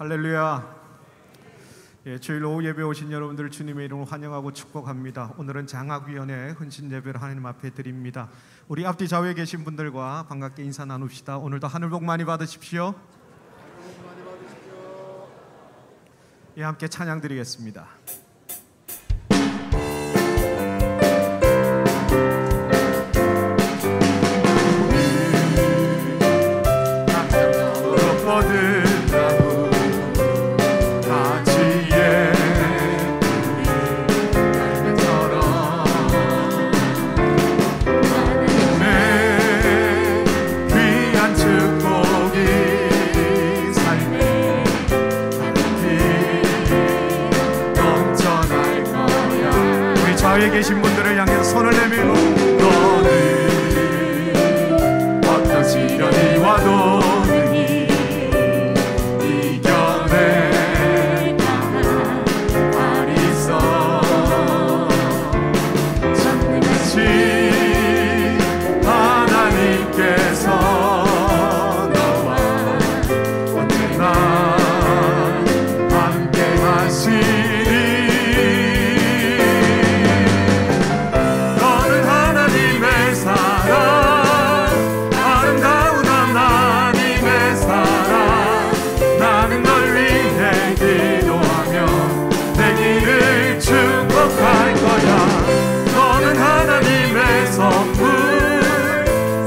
할렐루야. 주일 오후 예배 오신 여러분들 주님의 이름으로 환영하고 축복합니다. 오늘은 장학위원회 헌신 예배를 하나님 앞에 드립니다. 우리 앞뒤 좌우에 계신 분들과 반갑게 인사 나눕시다. 오늘도 하늘 복 많이 받으십시오. 함께 찬양 드리겠습니다. 좌우에 계신 분들을 향해서 손을 내밀고 너는 어떤 시련이 와도 능히 이겨낼 말이 있어. 전능하신 하나님께서 너와 언제나 함께 하시니 너는 하나님의 선물,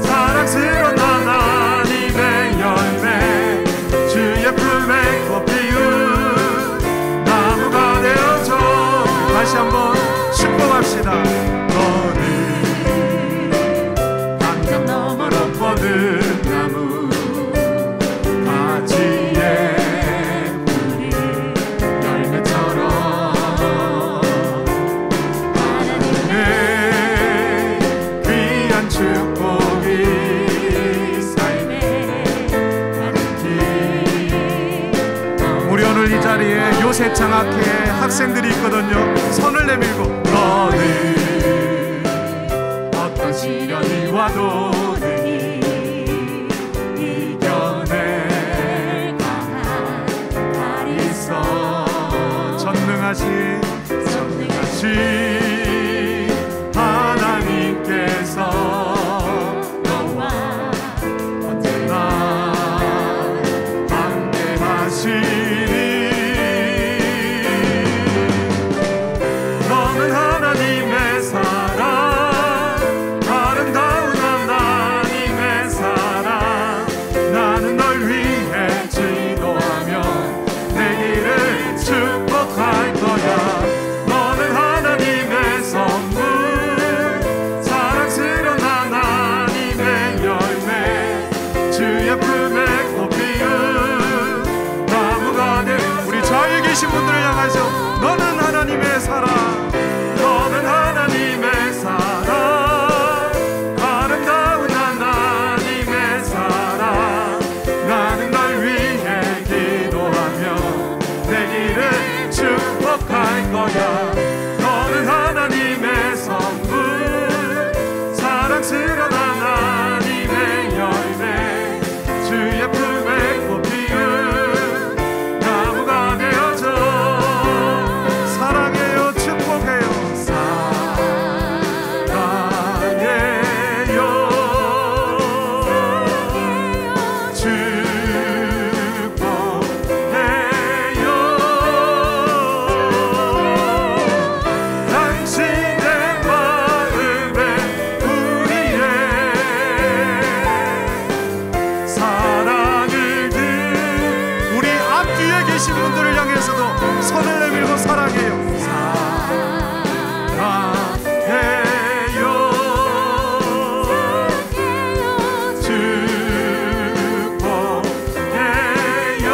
사랑스러운 하나님의 열매, 주의 품에 꽃 피운 나무가 되어줘. 다시 한번 축복합시다. 너는 강강 너머로 뻗은 나무, 가지에 뿌리 열매처럼 이 자리에 요새 장학회 학생들이 있거든요. 손을 내밀고 너는 어떤 시련이 와도 능히 이겨낼 강한 발이 있어. 전능하신 하나님께서 너와 언제나 함께 하시니 계신 분들을 향하셔. 너는 하나님의 사랑, 너는 하나님의 사랑, 아름다운 하나님의 사랑. 나는 널 위해 기도하며 내 길을 축복할 거야. 너는 하나님의 선물, 사랑스러운 하나님의 열매, 주의 품에 꽃 피운 계신 분들을 향해서도 손을 내밀고 사랑해요. 사랑해요. 축복해요.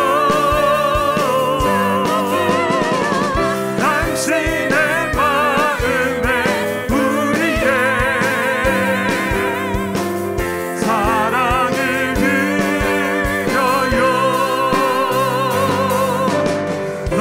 당신의 마음에 우리의 사랑을 드려요. 너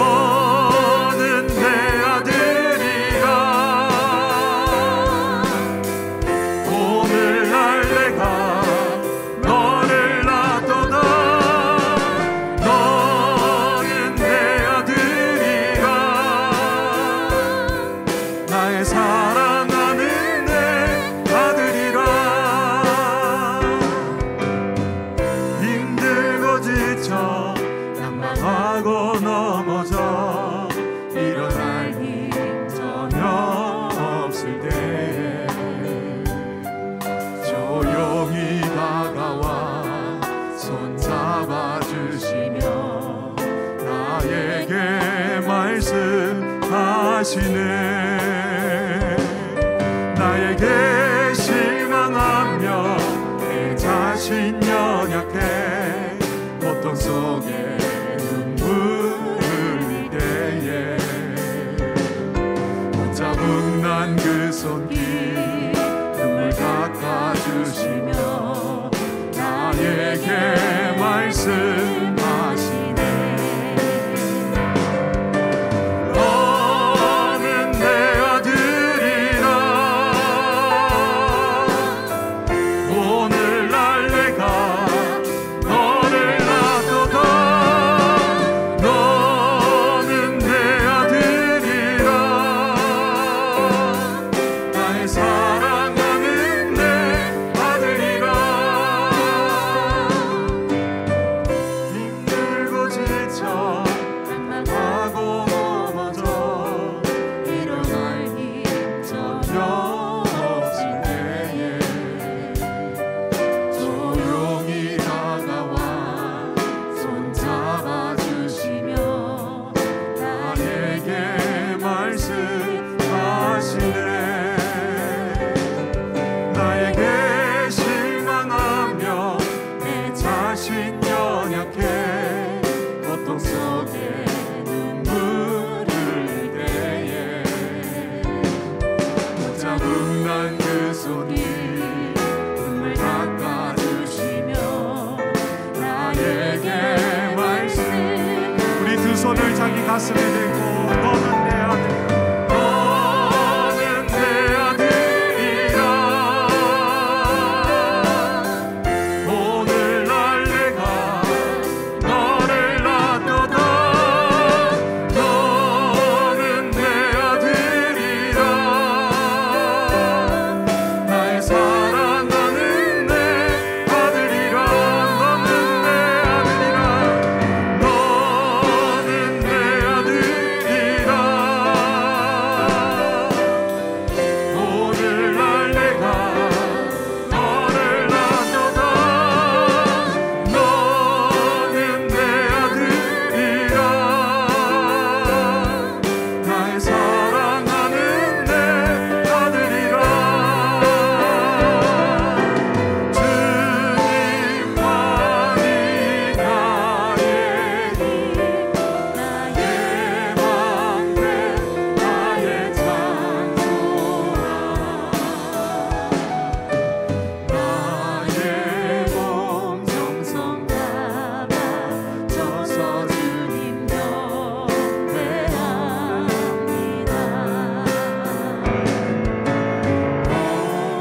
말씀하시네. 나에게 실망하며 내 자신 연약해 고통 속에 눈물 흘릴 때에 붙잡은 난 그 손길 눈물 닦아주시며 나에게 말씀하시네. 너는 내 아들이라 오늘날 내가 너를 놔둬도 너는 내 아들이라 나의 사랑하는 내 아들이라. 힘들고 지쳐 하고 넘어져 일어날 힘 전혀 없을 때에 조용히 다가와 손 잡아주시며 나에게 말씀하시네. 나에게 실망하며 내 자신 연약해 고통 속에 눈물 흘릴 때에 붙잡은 난 그 손이 눈물 닦아주시며 나에게 말씀. 우리 두 손을 자기 가슴에 대고 너는 내 아들 너는 내 아들이라 오늘날 내가 너를 놔둬도 너는 내 아들이라 나의 사랑하는 내 아들이라. 너는 내 아들이라 너는 내 아들이라 오늘날 내가 너를 놔둬도 너는 내 아들이라 나의 사랑하는 내 아들이라. 주님만이 나의 힘 나의 방패 나의 창조라 나의 몸 정성 담아줘서 주님 경배합니다.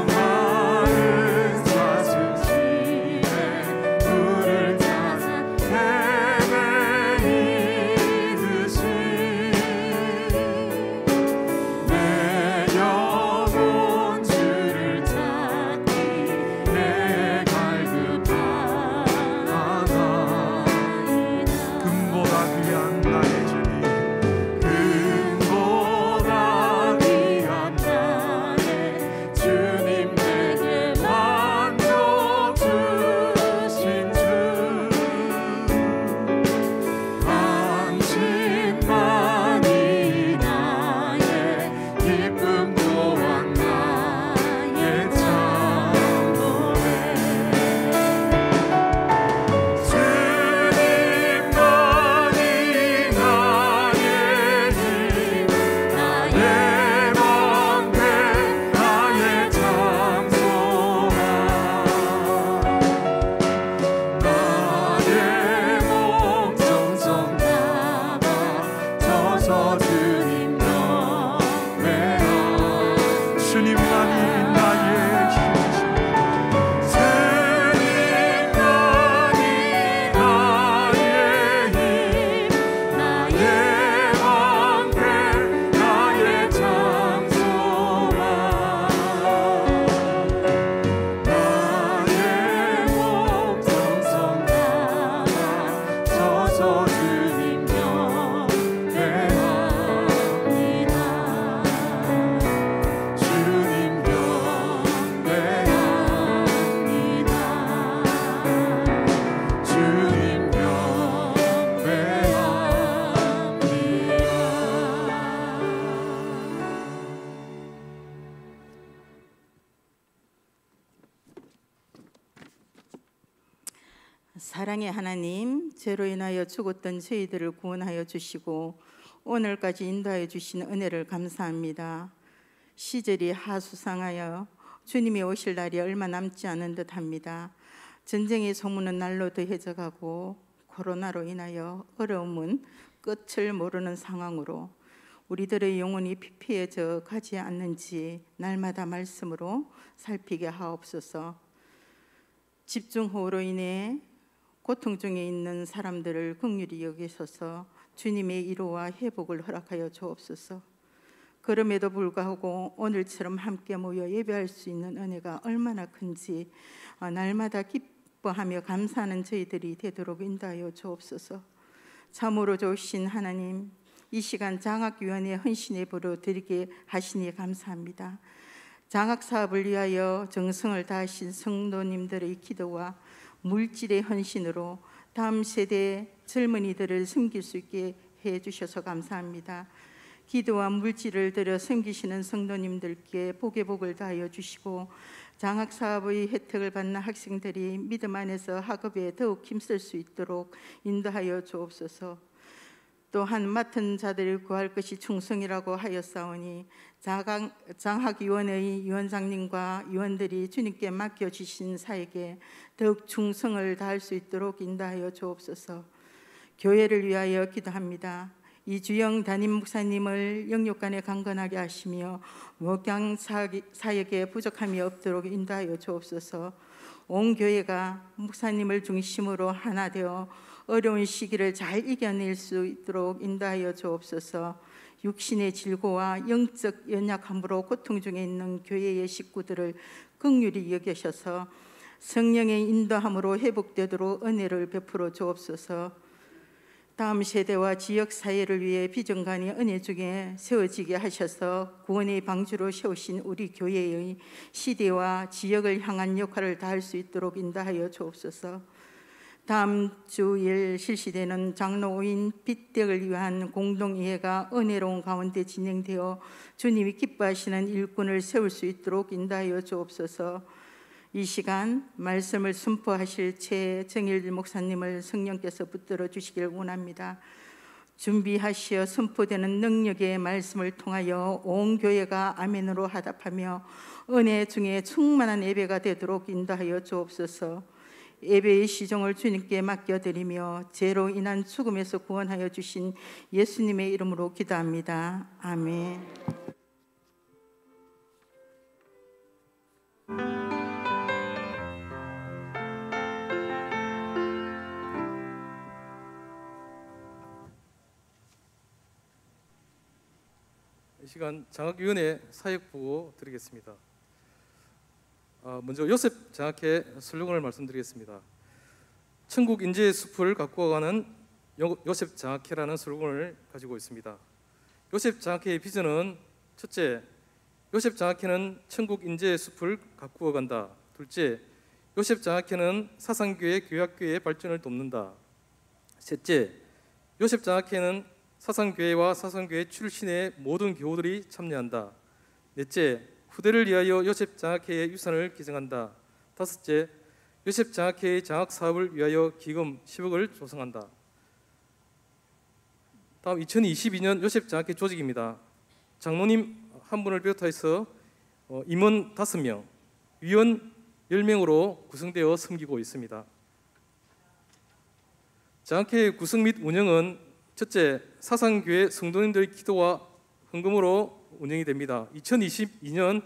많은 사슴심에 불을 찾아 헤매이듯이 내 영혼 주를 찾기 내 갈급하나이다. 사랑의 하나님, 죄로 인하여 죽었던 저희들을 구원하여 주시고 오늘까지 인도하여 주신 은혜를 감사합니다. 시절이 하수상하여 주님이 오실 날이 얼마 남지 않은 듯합니다. 전쟁의 소문은 날로 더해져 가고 코로나로 인하여 어려움은 끝을 모르는 상황으로 우리들의 영혼이 피폐해져 가지 않는지 날마다 말씀으로 살피게 하옵소서. 집중호우로 인해 고통 중에 있는 사람들을 긍휼히 여기셔서 주님의 위로와 회복을 허락하여 주옵소서. 그럼에도 불구하고 오늘처럼 함께 모여 예배할 수 있는 은혜가 얼마나 큰지 날마다 기뻐하며 감사하는 저희들이 되도록 인도하여 주옵소서. 참으로 좋으신 하나님, 이 시간 장학위원회 헌신의 예배로 드리게 하시니 감사합니다. 장학사업을 위하여 정성을 다하신 성도님들의 기도와 물질의 헌신으로 다음 세대 젊은이들을 섬길 수 있게 해주셔서 감사합니다. 기도와 물질을 들여 섬기시는 성도님들께 복의 복을 다하여 주시고 장학사업의 혜택을 받는 학생들이 믿음 안에서 학업에 더욱 힘쓸 수 있도록 인도하여 주옵소서. 또한 맡은 자들을 구할 것이 충성이라고 하였사오니 장학위원회의 위원장님과 위원들이 주님께 맡겨주신 사에게 더욱 충성을 다할 수 있도록 인도하여 주옵소서. 교회를 위하여 기도합니다. 이주영 담임 목사님을 영육간에 강건하게 하시며 목양 사역에 부족함이 없도록 인도하여 주옵소서. 온 교회가 목사님을 중심으로 하나 되어 어려운 시기를 잘 이겨낼 수 있도록 인도하여 주옵소서. 육신의 질고와 영적 연약함으로 고통 중에 있는 교회의 식구들을 긍휼히 여기셔서 성령의 인도함으로 회복되도록 은혜를 베풀어 주옵소서. 다음 세대와 지역 사회를 위해 비전관이 은혜 중에 세워지게 하셔서 구원의 방주로 세우신 우리 교회의 시대와 지역을 향한 역할을 다할 수 있도록 인도하여 주옵소서. 다음 주일 실시되는 장로인 빗대를 위한 공동이해가 은혜로운 가운데 진행되어 주님이 기뻐하시는 일꾼을 세울 수 있도록 인도하여 주옵소서. 이 시간 말씀을 선포하실 최정일 목사님을 성령께서 붙들어 주시길 원합니다. 준비하시어 선포되는 능력의 말씀을 통하여 온 교회가 아멘으로 화답하며 은혜 중에 충만한 예배가 되도록 인도하여 주옵소서. 예배의 시종을 주님께 맡겨드리며 죄로 인한 죽음에서 구원하여 주신 예수님의 이름으로 기도합니다. 아멘. 이 시간 장학위원회 사역보고 드리겠습니다. 먼저 요셉 장학회 슬로건을 말씀드리겠습니다. 천국 인재의 숲을 가꾸어가는 요셉 장학회라는 슬로건을 가지고 있습니다. 요셉 장학회의 비전은 첫째, 요셉 장학회는 천국 인재의 숲을 가꾸어간다. 둘째, 요셉 장학회는 사상교회, 교학교회의 발전을 돕는다. 셋째, 요셉 장학회는 사상교회와 사상교회 출신의 모든 교우들이 참여한다. 넷째, 후대를 위하여 요셉 장학회의 유산을 기증한다. 다섯째, 요셉 장학회의 장학사업을 위하여 기금 10억을 조성한다. 다음 2022년 요셉 장학회 조직입니다. 장로님 한 분을 비롯해서 임원 5명, 위원 10명으로 구성되어 섬기고 있습니다. 장학회의 구성 및 운영은 첫째, 사상교회 성도님들의 기도와 헌금으로 운영이 됩니다. 2022년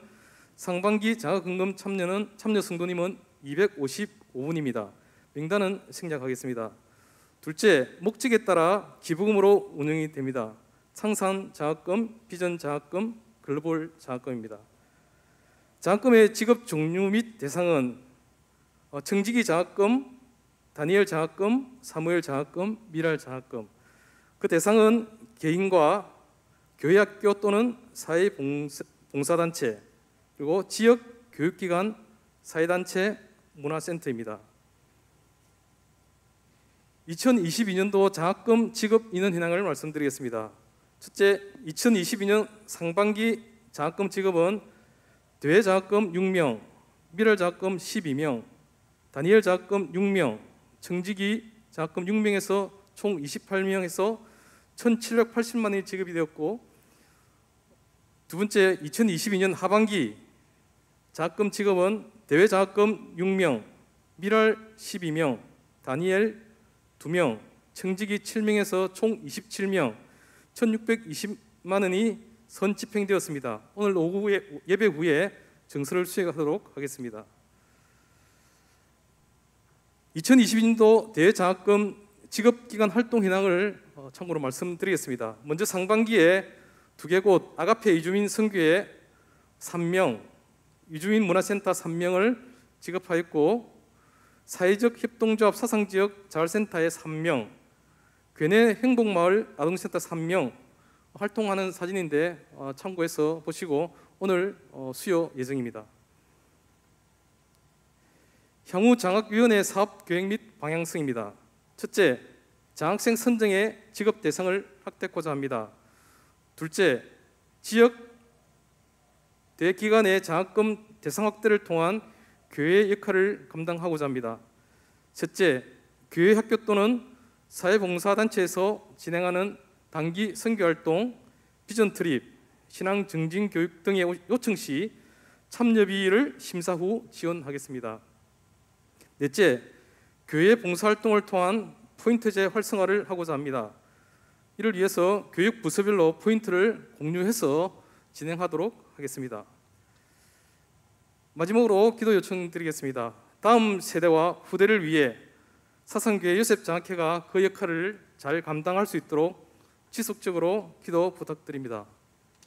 상반기 장학헌금 참여 성도님은 255분입니다. 명단은 생략하겠습니다. 둘째, 목적에 따라 기부금으로 운영이 됩니다. 창산 장학금, 비전 장학금, 글로벌 장학금입니다. 장학금의 지급 종류 및 대상은 청지기 장학금, 다니엘 장학금, 사무엘 장학금, 미랄 장학금. 그 대상은 개인과 교회학교 또는 사회봉사단체, 그리고 지역 교육기관, 사회단체, 문화센터입니다. 2022년도 장학금 지급 인원 현황을 말씀드리겠습니다. 첫째, 2022년 상반기 장학금 지급은 대회 장학금 6명, 미랄 장학금 12명, 다니엘 장학금 6명, 청지기 장학금 6명에서 총 28명에서 1,780만 원이 지급이 되었고, 두 번째 2022년 하반기 장학금 지급은 대외 장학금 6명, 미랄 12명, 다니엘 2명, 청지기 7명에서 총 27명, 1,620만 원이 선집행되었습니다. 오늘 오후에 예배 후에 증서를 수행하도록 하겠습니다. 2022년도 대외 장학금 지급기관 활동 현황을 참고로 말씀드리겠습니다. 먼저 상반기에 2개 곳 아가페 이주민 선교회 3명, 이주민 문화센터 3명을 지급하였고, 사회적 협동조합 사상지역 자활센터에 3명, 괴내 행복마을 아동센터 3명 활동하는 사진인데 참고해서 보시고 오늘 수요 예정입니다. 향후 장학위원회 사업 계획 및 방향성입니다. 첫째, 장학생 선정의 지급 대상을 확대하고자 합니다. 둘째, 지역 대기관의 장학금 대상 확대를 통한 교회의 역할을 감당하고자 합니다. 셋째, 교회 학교 또는 사회봉사단체에서 진행하는 단기 선교활동, 비전 트립, 신앙 증진 교육 등의 요청 시 참여비를 심사 후 지원하겠습니다. 넷째, 교회 봉사활동을 통한 포인트제 활성화를 하고자 합니다. 이를 위해서 교육 부서별로 포인트를 공유해서 진행하도록 하겠습니다. 마지막으로 기도 요청드리겠습니다. 다음 세대와 후대를 위해 사상교회 요셉 장학회가 그 역할을 잘 감당할 수 있도록 지속적으로 기도 부탁드립니다.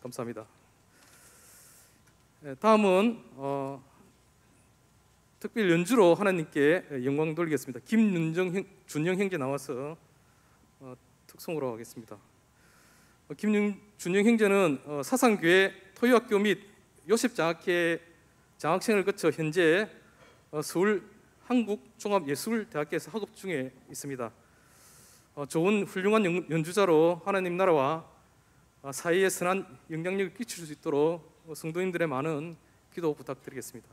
감사합니다. 다음은 특별 연주로 하나님께 영광 돌리겠습니다. 김준영 형제 나와서 특송으로 하겠습니다. 김준영 형제는 사상교회 토요학교 및 요셉 장학회 장학생을 거쳐 현재 서울 한국종합예술대학교에서 학업 중에 있습니다. 좋은 훌륭한 연주자로 하나님 나라와 사회에 선한 영향력을 끼칠 수 있도록 성도님들의 많은 기도 부탁드리겠습니다.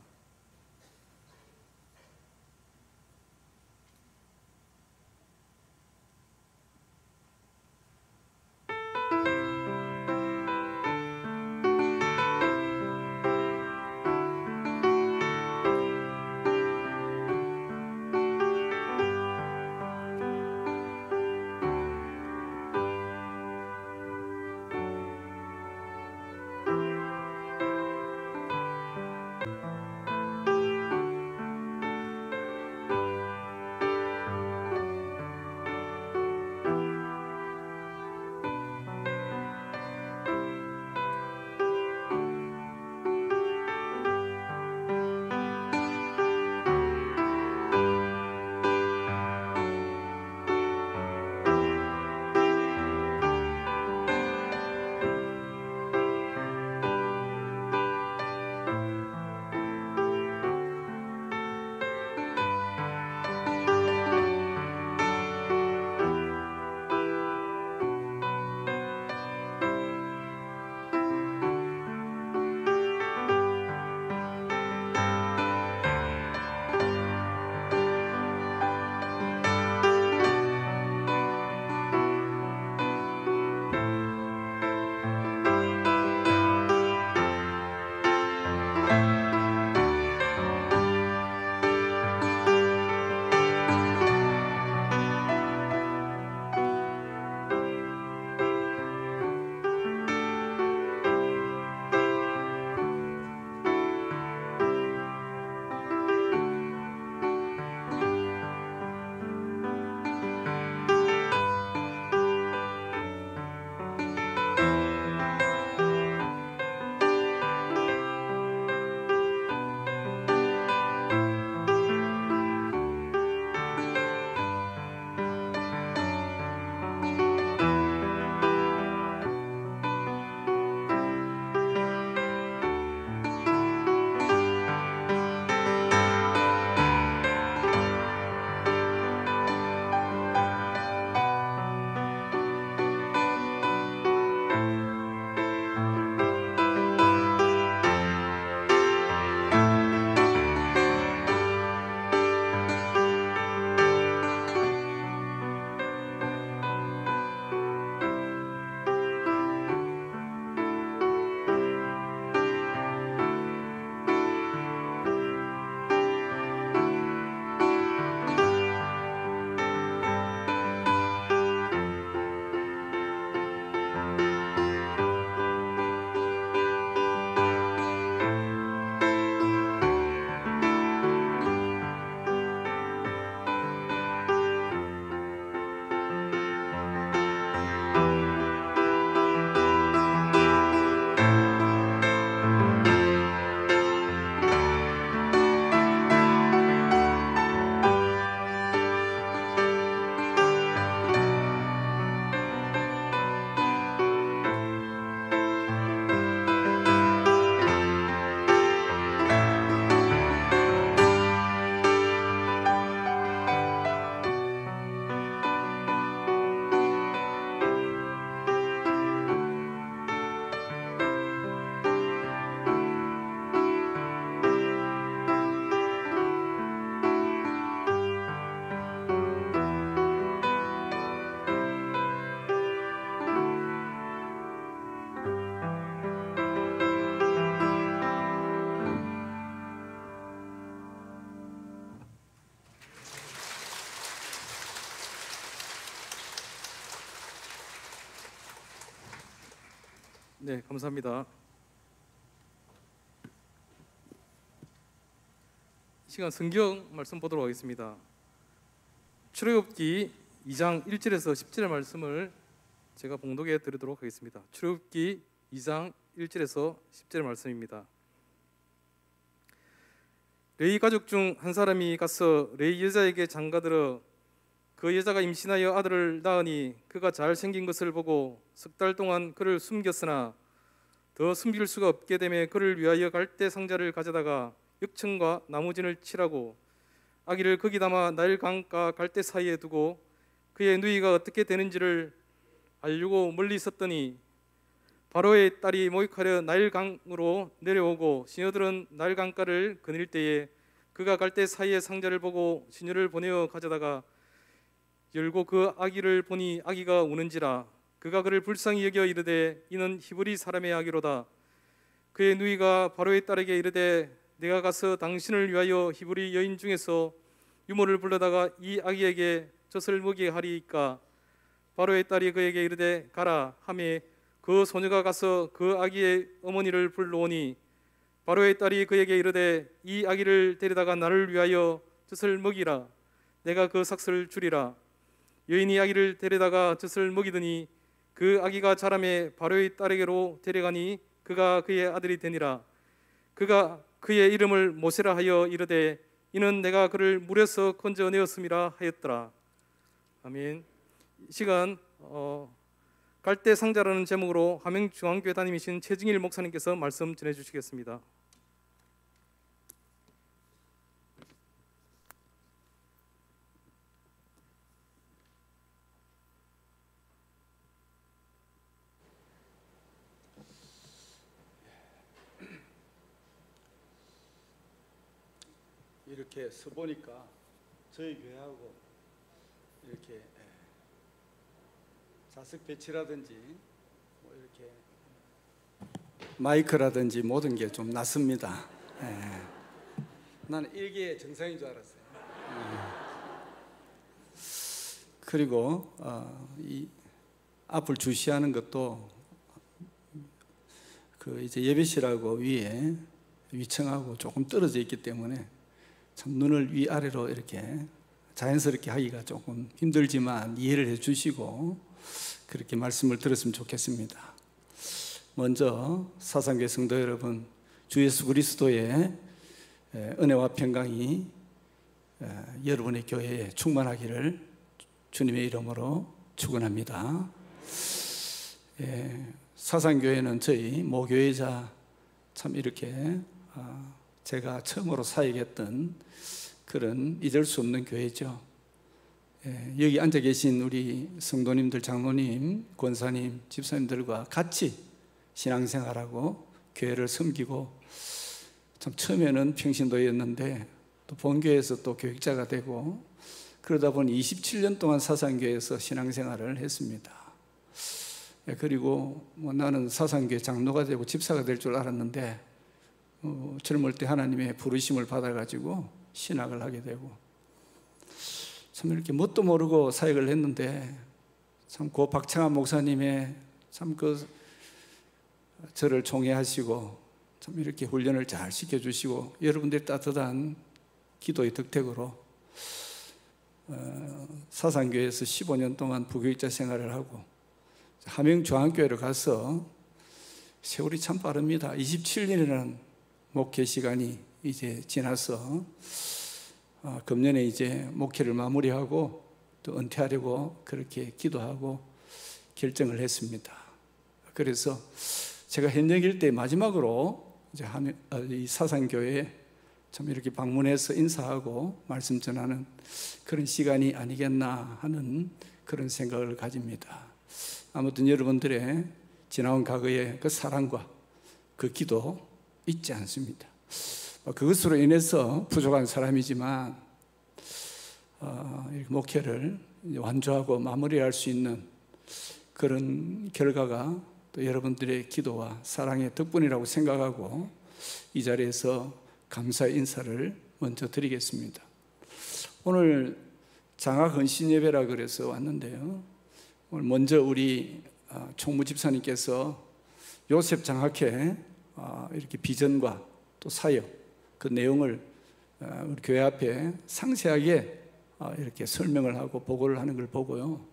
네, 감사합니다. 이 시간 성경 말씀 보도록 하겠습니다. 출애굽기 2장 1절에서 10절의 말씀을 제가 봉독해 드리도록 하겠습니다. 출애굽기 2장 1절에서 10절의 말씀입니다. 레위 가족 중 한 사람이 가서 레위 여자에게 장가들어 그 여자가 임신하여 아들을 낳으니 그가 잘생긴 것을 보고 석 달 동안 그를 숨겼으나 더 숨길 수가 없게 되매 그를 위하여 갈대 상자를 가져다가 역청과 나무진을 칠하고 아기를 거기 담아 나일 강가 갈대 사이에 두고 그의 누이가 어떻게 되는지를 알려고 멀리 있었더니 바로의 딸이 목욕하려 나일 강으로 내려오고 시녀들은 나일 강가를 거닐 때에 그가 갈대 사이의 상자를 보고 시녀를 보내어 가져다가 열고 그 아기를 보니 아기가 우는지라 그가 그를 불쌍히 여겨 이르되 이는 히브리 사람의 아기로다. 그의 누이가 바로의 딸에게 이르되 내가 가서 당신을 위하여 히브리 여인 중에서 유모를 불러다가 이 아기에게 젖을 먹이게 하리이까. 바로의 딸이 그에게 이르되 가라 하매 그 소녀가 가서 그 아기의 어머니를 불러오니 바로의 딸이 그에게 이르되 이 아기를 데려다가 나를 위하여 젖을 먹이라. 내가 그 삭슬을 주리라. 여인이 아기를 데려다가 젖을 먹이더니 그 아기가 자라매 바로의 딸에게로 데려가니 그가 그의 아들이 되니라. 그가 그의 이름을 모세라 하여 이르되 이는 내가 그를 물에서 건져내었음이라 하였더라. 아멘. 이 시간 갈대 상자라는 제목으로 함영중앙교회 담임이신 최증일 목사님께서 말씀 전해주시겠습니다. 이렇게 서 보니까 저희 교회하고 이렇게 좌석 배치라든지 뭐 이렇게 마이크라든지 모든 게 좀 낯섭니다. 나는 이게 정상인 줄 알았어요. 그리고 이 앞을 주시하는 것도 그 이제 예배실하고 위에 위층하고 조금 떨어져 있기 때문에 참 눈을 위아래로 이렇게 자연스럽게 하기가 조금 힘들지만 이해를 해주시고 그렇게 말씀을 들었으면 좋겠습니다. 먼저 사상교회 성도 여러분, 주 예수 그리스도의 은혜와 평강이 여러분의 교회에 충만하기를 주님의 이름으로 축원합니다. 사상교회는 저희 모교회자 참 이렇게 제가 처음으로 사역했던 그런 잊을 수 없는 교회죠. 여기 앉아 계신 우리 성도님들, 장로님, 권사님, 집사님들과 같이 신앙생활하고 교회를 섬기고 참 처음에는 평신도였는데 또 본교회에서 또 교육자가 되고 그러다 보니 27년 동안 사상교회에서 신앙생활을 했습니다. 그리고 뭐 나는 사상교회 장로가 되고 집사가 될 줄 알았는데 젊을 때 하나님의 부르심을 받아가지고 신학을 하게 되고 참 이렇게 뭣도 모르고 사역을 했는데 참 고 박창환 목사님의 참 그 저를 총애하시고 참 이렇게 훈련을 잘 시켜주시고 여러분들의 따뜻한 기도의 덕택으로 사상교회에서 15년 동안 부교육자 생활을 하고 함영중앙교회를 가서 세월이 참 빠릅니다. 27년이라는 목회 시간이 이제 지나서 금년에 이제 목회를 마무리하고 또 은퇴하려고 그렇게 기도하고 결정을 했습니다. 그래서 제가 현역일 때 마지막으로 이제 이 사상교회에 참 이렇게 방문해서 인사하고 말씀 전하는 그런 시간이 아니겠나 하는 그런 생각을 가집니다. 아무튼 여러분들의 지나온 과거의 그 사랑과 그 기도 잊지 않습니다. 그것으로 인해서 부족한 사람이지만 목회를 완주하고 마무리할 수 있는 그런 결과가 또 여러분들의 기도와 사랑의 덕분이라고 생각하고 이 자리에서 감사의 인사를 먼저 드리겠습니다. 오늘 장학 헌신 예배라 그래서 왔는데요. 오늘 먼저 우리 총무 집사님께서 요셉 장학회 이렇게 비전과 또 사역 그 내용을 우리 교회 앞에 상세하게 이렇게 설명을 하고 보고를 하는 걸 보고요.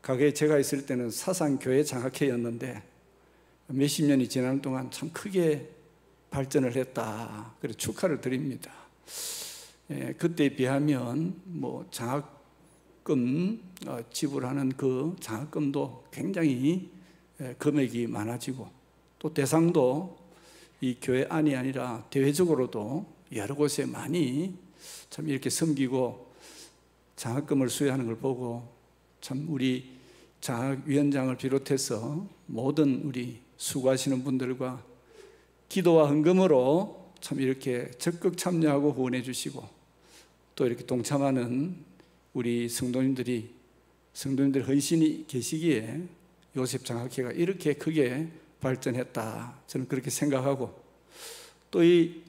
과거에 제가 있을 때는 사상교회 장학회였는데 몇십 년이 지나는 동안 참 크게 발전을 했다. 그래서 축하를 드립니다. 그때에 비하면 뭐 장학금 지불하는 그 장학금도 굉장히 금액이 많아지고 또 대상도 이 교회 안이 아니라 대외적으로도 여러 곳에 많이 참 이렇게 섬기고 장학금을 수여하는 걸 보고 참 우리 장학위원장을 비롯해서 모든 우리 수고하시는 분들과 기도와 헌금으로 참 이렇게 적극 참여하고 후원해 주시고 또 이렇게 동참하는 우리 성도님들 헌신이 계시기에 요셉 장학회가 이렇게 크게 발전했다. 저는 그렇게 생각하고 또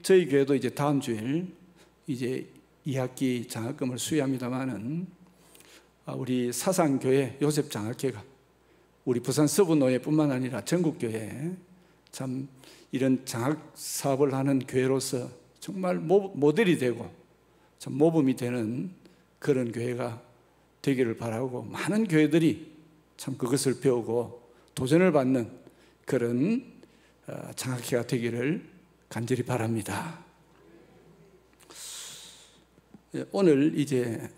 저희 교회도 이제 다음 주일 이제 2학기 장학금을 수여합니다마는 우리 사상교회 요셉 장학회가 우리 부산 서부노예뿐만 아니라 전국교회에 참 이런 장학 사업을 하는 교회로서 정말 모델이 되고 참 모범이 되는 그런 교회가 되기를 바라고 많은 교회들이 참 그것을 배우고 도전을 받는 그런 장학회가 되기를 간절히 바랍니다. 오늘 이제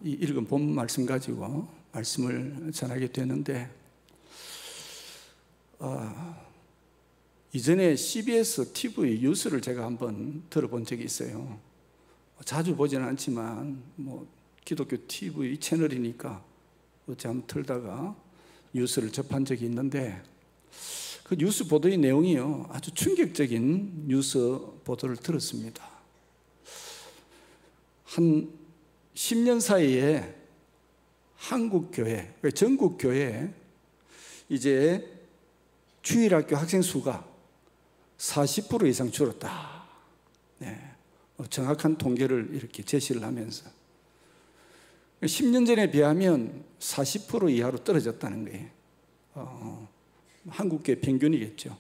이 읽은 본 말씀 가지고 말씀을 전하게 되는데 이전에 CBS TV 뉴스를 제가 한번 들어본 적이 있어요. 자주 보지는 않지만 뭐 기독교 TV 채널이니까 어째 한번 틀다가 뉴스를 접한 적이 있는데 그 뉴스 보도의 내용이요 아주 충격적인 뉴스 보도를 들었습니다. 한 10년 사이에 한국교회, 전국교회 이제 주일학교 학생 수가 40% 이상 줄었다. 네. 정확한 통계를 이렇게 제시를 하면서 10년 전에 비하면 40% 이하로 떨어졌다는 거예요. 한국교회 평균이겠죠.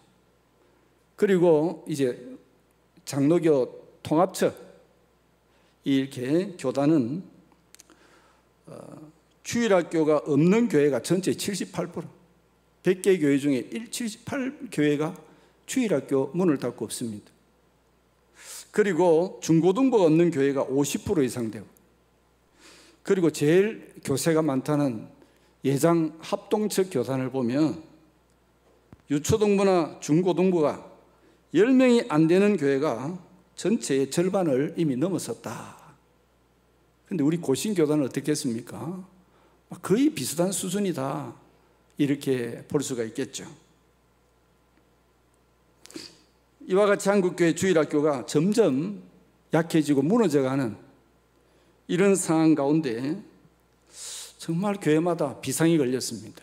그리고 이제 장로교 통합처 이렇게 교단은 주일학교가 없는 교회가 전체 78%, 100개 교회 중에 78교회가 주일학교 문을 닫고 없습니다. 그리고 중고등부가 없는 교회가 50% 이상 되고, 그리고 제일 교세가 많다는 예장 합동측 교단을 보면 유초등부나 중고등부가 10명이 안 되는 교회가 전체의 절반을 이미 넘어섰다. 그런데 우리 고신교단은 어떻겠습니까? 거의 비슷한 수준이다. 이렇게 볼 수가 있겠죠. 이와 같이 한국교회 주일학교가 점점 약해지고 무너져가는 이런 상황 가운데 정말 교회마다 비상이 걸렸습니다.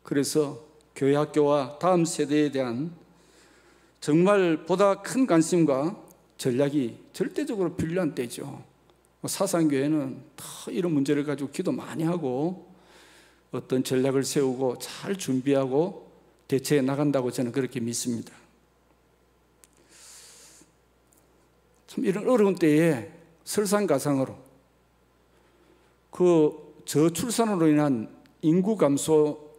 그래서 교회 학교와 다음 세대에 대한 정말 보다 큰 관심과 전략이 절대적으로 필요한 때죠. 사상교회는 다 이런 문제를 가지고 기도 많이 하고 어떤 전략을 세우고 잘 준비하고 대처해 나간다고 저는 그렇게 믿습니다. 참 이런 어려운 때에 설상가상으로 그 저출산으로 인한 인구 감소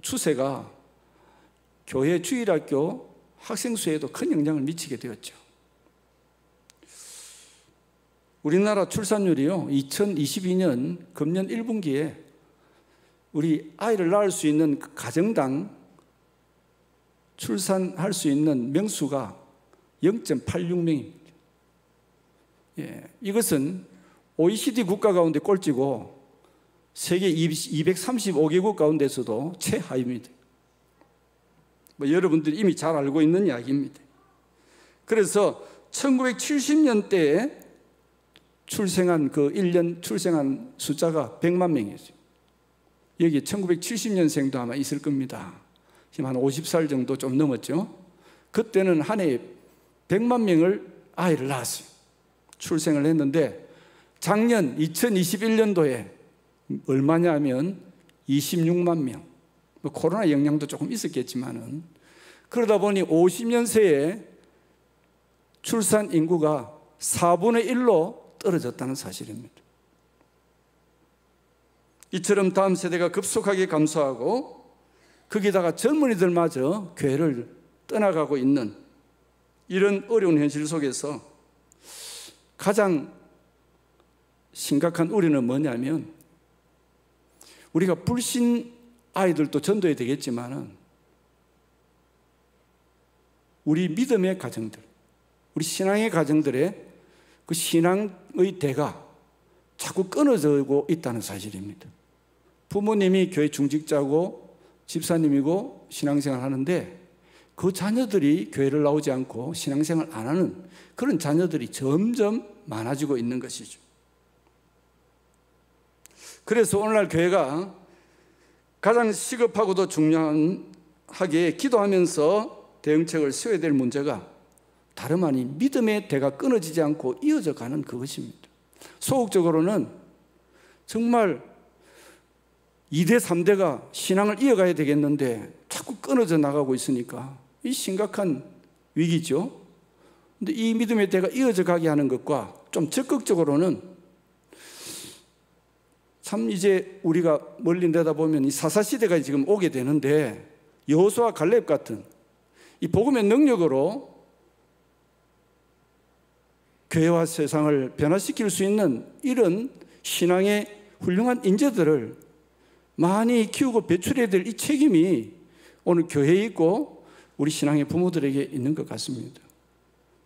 추세가 교회 주일학교 학생 수에도 큰 영향을 미치게 되었죠. 우리나라 출산율이요 2022년 금년 1분기에 우리 아이를 낳을 수 있는 가정당 출산할 수 있는 명수가 0.86명입니다. 이것은 OECD 국가 가운데 꼴찌고 세계 235개국 가운데서도 최하위입니다. 여러분들이 이미 잘 알고 있는 이야기입니다. 그래서 1970년대에 출생한 그 1년 출생한 숫자가 100만 명이었어요. 여기 1970년생도 아마 있을 겁니다. 지금 한 50살 정도 좀 넘었죠. 그때는 한 해에 100만 명을 아이를 낳았어요. 출생을 했는데 작년 2021년도에 얼마냐 하면 26만 명. 뭐 코로나 영향도 조금 있었겠지만은, 그러다 보니 50년새에 출산 인구가 4분의 1로 떨어졌다는 사실입니다. 이처럼 다음 세대가 급속하게 감소하고 거기다가 젊은이들마저 교회를 떠나가고 있는 이런 어려운 현실 속에서 가장 심각한 우려는 뭐냐면, 우리가 불신 아이들도 전도해야 되겠지만은 우리 믿음의 가정들, 우리 신앙의 가정들의 그 신앙의 대가 자꾸 끊어지고 있다는 사실입니다. 부모님이 교회 중직자고 집사님이고 신앙생활 하는데 그 자녀들이 교회를 나오지 않고 신앙생활 안 하는 그런 자녀들이 점점 많아지고 있는 것이죠. 그래서 오늘날 교회가 가장 시급하고도 중요하게 기도하면서 대응책을 세워야 될 문제가 다름 아닌 믿음의 대가 끊어지지 않고 이어져 가는 그것입니다. 소극적으로는 정말 2대, 3대가 신앙을 이어가야 되겠는데 자꾸 끊어져 나가고 있으니까 이 심각한 위기죠. 근데 이 믿음의 대가 이어져 가게 하는 것과 좀 적극적으로는 참 이제 우리가 멀리 내다보면 이 사사시대가 지금 오게 되는데 여호수아 갈렙 같은 이 복음의 능력으로 교회와 세상을 변화시킬 수 있는 이런 신앙의 훌륭한 인재들을 많이 키우고 배출해야 될 이 책임이 오늘 교회에 있고 우리 신앙의 부모들에게 있는 것 같습니다.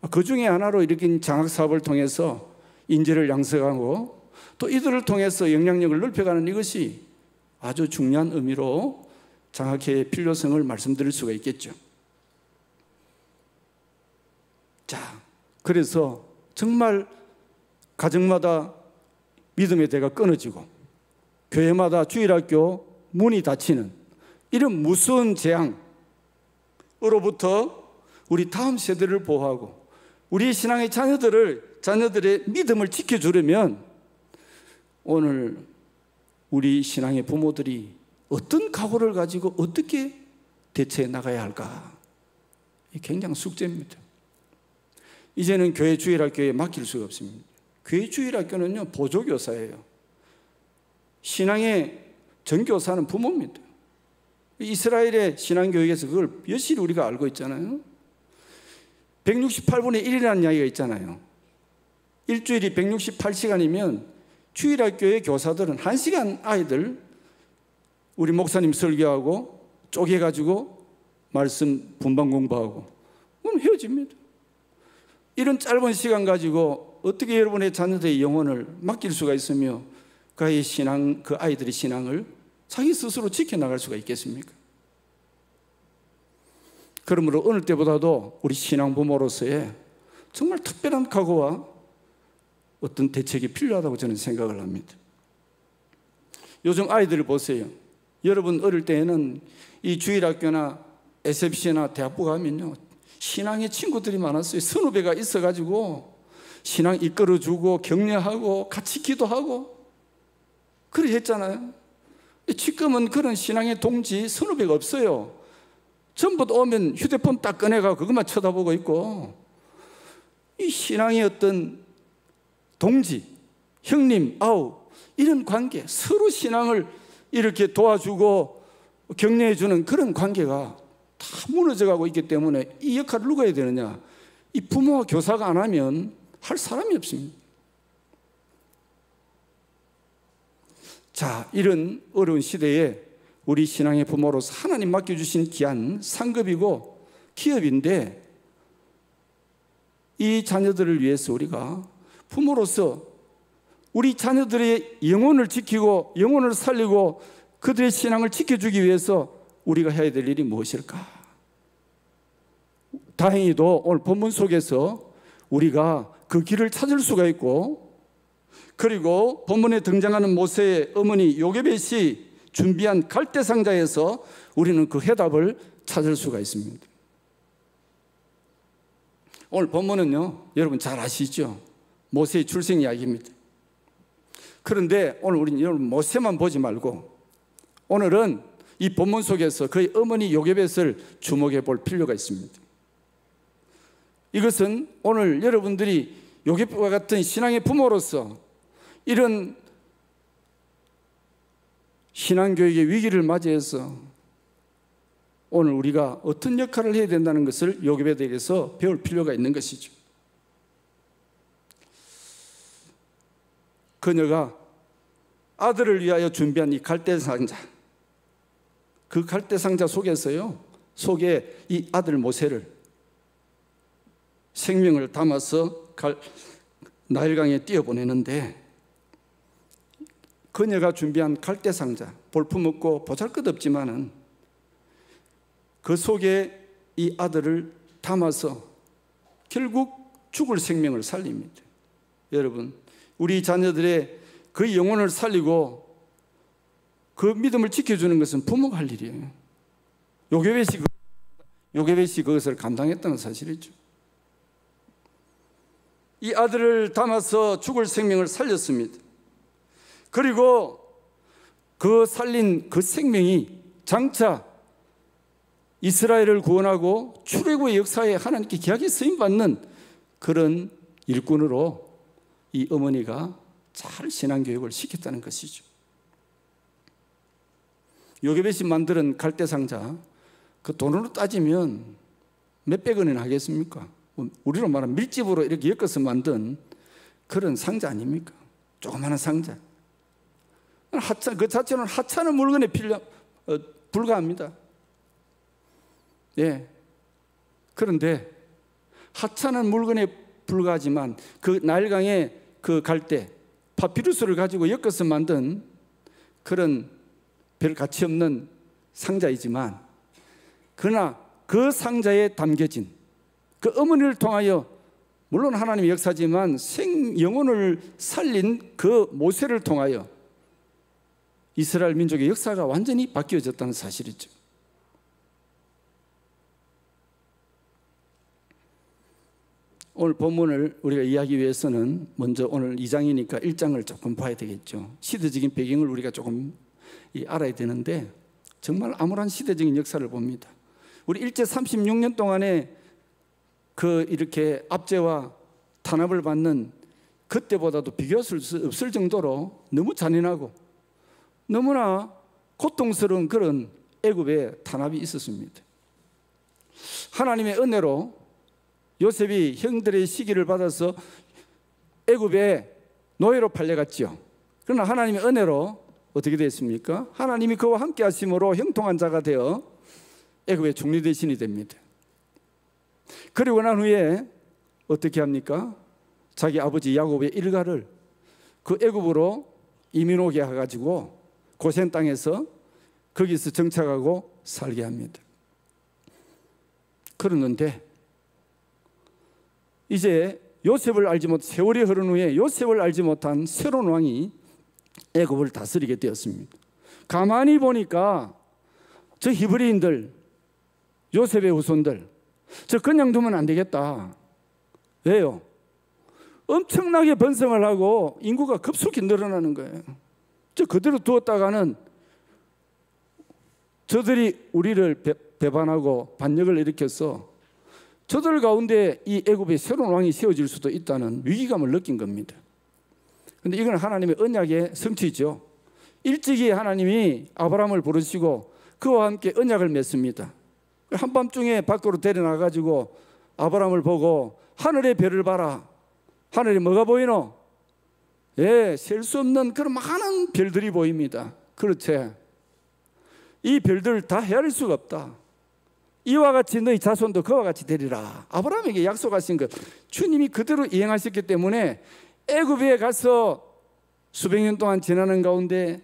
그 중에 하나로 이렇게 장학사업을 통해서 인재를 양성하고 또 이들을 통해서 영향력을 넓혀가는 이것이 아주 중요한 의미로 장학회의 필요성을 말씀드릴 수가 있겠죠. 자, 그래서 정말 가정마다 믿음의 대가 끊어지고 교회마다 주일학교 문이 닫히는 이런 무서운 재앙으로부터 우리 다음 세대를 보호하고 우리 신앙의 자녀들의 믿음을 지켜주려면 오늘 우리 신앙의 부모들이 어떤 각오를 가지고 어떻게 대처해 나가야 할까? 굉장히 숙제입니다. 이제는 교회 주일학교에 맡길 수가 없습니다. 교회 주일학교는요, 보조교사예요. 신앙의 전교사는 부모입니다. 이스라엘의 신앙교육에서 그걸 여실히 우리가 알고 있잖아요. 168분의 1이라는 이야기가 있잖아요. 일주일이 168시간이면 주일학교의 교사들은 1시간 아이들 우리 목사님 설교하고 쪼개가지고 말씀 분반 공부하고 그럼 헤어집니다. 이런 짧은 시간 가지고 어떻게 여러분의 자녀들의 영혼을 맡길 수가 있으며 그 아이들의 신앙을 자기 스스로 지켜나갈 수가 있겠습니까? 그러므로 어느 때보다도 우리 신앙 부모로서의 정말 특별한 각오와 어떤 대책이 필요하다고 저는 생각을 합니다. 요즘 아이들을 보세요. 여러분 어릴 때에는 이 주일학교나 SFC나 대학부 가면요, 신앙의 친구들이 많았어요. 선후배가 있어가지고 신앙 이끌어주고 격려하고 같이 기도하고 그래 했잖아요. 지금은 그런 신앙의 동지 선후배가 없어요. 전부 다 오면 휴대폰 딱 꺼내가 그것만 쳐다보고 있고, 이 신앙의 어떤 동지, 형님, 아우 이런 관계, 서로 신앙을 이렇게 도와주고 격려해주는 그런 관계가 다 무너져가고 있기 때문에 이 역할을 누가 해야 되느냐? 이 부모와 교사가 안 하면 할 사람이 없습니다. 자, 이런 어려운 시대에 우리 신앙의 부모로서 하나님 맡겨주신 귀한 상급이고 기업인데, 이 자녀들을 위해서 우리가 부모로서 우리 자녀들의 영혼을 지키고 영혼을 살리고 그들의 신앙을 지켜주기 위해서 우리가 해야 될 일이 무엇일까? 다행히도 오늘 본문 속에서 우리가 그 길을 찾을 수가 있고, 그리고 본문에 등장하는 모세의 어머니 요게벳이 준비한 갈대 상자에서 우리는 그 해답을 찾을 수가 있습니다. 오늘 본문은요, 여러분 잘 아시죠? 모세의 출생 이야기입니다. 그런데 오늘 우리는 여러분 모세만 보지 말고 오늘은 이 본문 속에서 그의 어머니 요게벳을 주목해 볼 필요가 있습니다. 이것은 오늘 여러분들이 요게벳과 같은 신앙의 부모로서 이런 신앙교육의 위기를 맞이해서 오늘 우리가 어떤 역할을 해야 된다는 것을 요게벳에게서 배울 필요가 있는 것이죠. 그녀가 아들을 위하여 준비한 이 갈대 상자, 그 갈대 상자 속에서요, 속에 이 아들 모세를 생명을 담아서 나일강에 띄어보내는데, 그녀가 준비한 갈대 상자, 볼품없고 보잘것없지만은 그 속에 이 아들을 담아서 결국 죽을 생명을 살립니다. 여러분, 우리 자녀들의 그 영혼을 살리고 그 믿음을 지켜주는 것은 부모가 할 일이에요. 요게벳이 그것을 감당했다는 사실이죠. 이 아들을 담아서 죽을 생명을 살렸습니다. 그리고 그 살린 그 생명이 장차 이스라엘을 구원하고 출애굽의 역사에 하나님께 귀하게 쓰임받는 그런 일꾼으로 이 어머니가 잘 신앙교육을 시켰다는 것이죠. 요게벳이 만드는 갈대상자, 그 돈으로 따지면 몇백 원이나 하겠습니까? 우리로 말하면 밀집으로 이렇게 엮어서 만든 그런 상자 아닙니까? 조그마한 상자. 그 자체는 하찮은 물건에 불과합니다. 예. 그런데 하찮은 물건에 불과하지만 그 나일강의 그 갈대, 파피루스를 가지고 엮어서 만든 그런 별 가치 없는 상자이지만, 그러나 그 상자에 담겨진 그 어머니를 통하여, 물론 하나님의 역사지만 영혼을 살린 그 모세를 통하여 이스라엘 민족의 역사가 완전히 바뀌어졌다는 사실이죠. 오늘 본문을 우리가 이해하기 위해서는 먼저 오늘 2장이니까 1장을 조금 봐야 되겠죠. 시대적인 배경을 우리가 조금 알아야 되는데, 정말 암울한 시대적인 역사를 봅니다. 우리 일제 36년 동안에 그 이렇게 압제와 탄압을 받는 그때보다도 비교할 수 없을 정도로 너무 잔인하고 너무나 고통스러운 그런 애굽의 탄압이 있었습니다. 하나님의 은혜로 요셉이 형들의 시기를 받아서 애굽에 노예로 팔려갔지요. 그러나 하나님의 은혜로 어떻게 됐습니까? 하나님이 그와 함께 하심으로 형통한 자가 되어 애굽의 총리 대신이 됩니다. 그리고 난 후에 어떻게 합니까? 자기 아버지 야곱의 일가를 그 애굽으로 이민 오게 해가지고 고센 땅에서 거기서 정착하고 살게 합니다. 그러는데 이제 세월이 흐른 후에 요셉을 알지 못한 새로운 왕이 애굽을 다스리게 되었습니다. 가만히 보니까 저 히브리인들, 요셉의 후손들, 저 그냥 두면 안 되겠다. 왜요? 엄청나게 번성을 하고 인구가 급속히 늘어나는 거예요. 저 그대로 두었다가는 저들이 우리를 배반하고 반역을 일으켜서 저들 가운데 이 애굽의 새로운 왕이 세워질 수도 있다는 위기감을 느낀 겁니다. 그런데 이건 하나님의 언약의 성취죠. 일찍이 하나님이 아브라함을 부르시고 그와 함께 언약을 맺습니다. 한밤중에 밖으로 데려나가지고 아브라함을 보고 하늘의 별을 봐라. 하늘에 뭐가 보이노? 예, 셀 수 없는 그런 많은 별들이 보입니다. 그렇지. 이 별들 다 헤아릴 수가 없다. 이와 같이 너희 자손도 그와 같이 되리라. 아브라함에게 약속하신 것 주님이 그대로 이행하셨기 때문에 애굽에 가서 수백 년 동안 지나는 가운데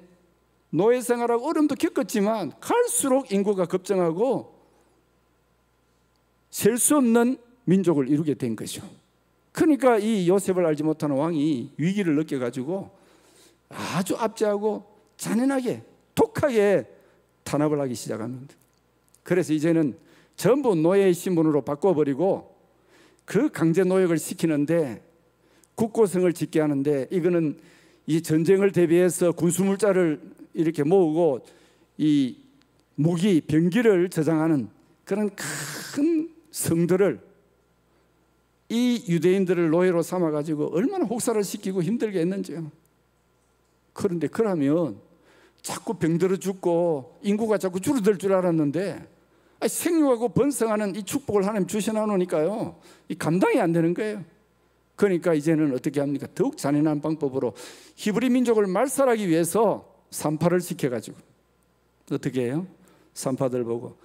노예 생활하고 어려움도 겪었지만 갈수록 인구가 급증하고 셀 수 없는 민족을 이루게 된 거죠. 그러니까 이 요셉을 알지 못하는 왕이 위기를 느껴가지고 아주 압제하고 잔인하게 독하게 탄압을 하기 시작합니다. 그래서 이제는 전부 노예의 신분으로 바꿔버리고 그 강제 노역을 시키는데 국고성을 짓게 하는데, 이거는 이 전쟁을 대비해서 군수물자를 이렇게 모으고 이 무기, 병기를 저장하는 그런 큰 성들을 이 유대인들을 노예로 삼아가지고 얼마나 혹사를 시키고 힘들게 했는지요. 그런데 그러면 자꾸 병들어 죽고 인구가 자꾸 줄어들 줄 알았는데 생육하고 번성하는 이 축복을 하나님 주셔놓으니까요, 이 감당이 안 되는 거예요. 그러니까 이제는 어떻게 합니까? 더욱 잔인한 방법으로 히브리 민족을 말살하기 위해서 산파를 시켜가지고 어떻게 해요? 산파들 보고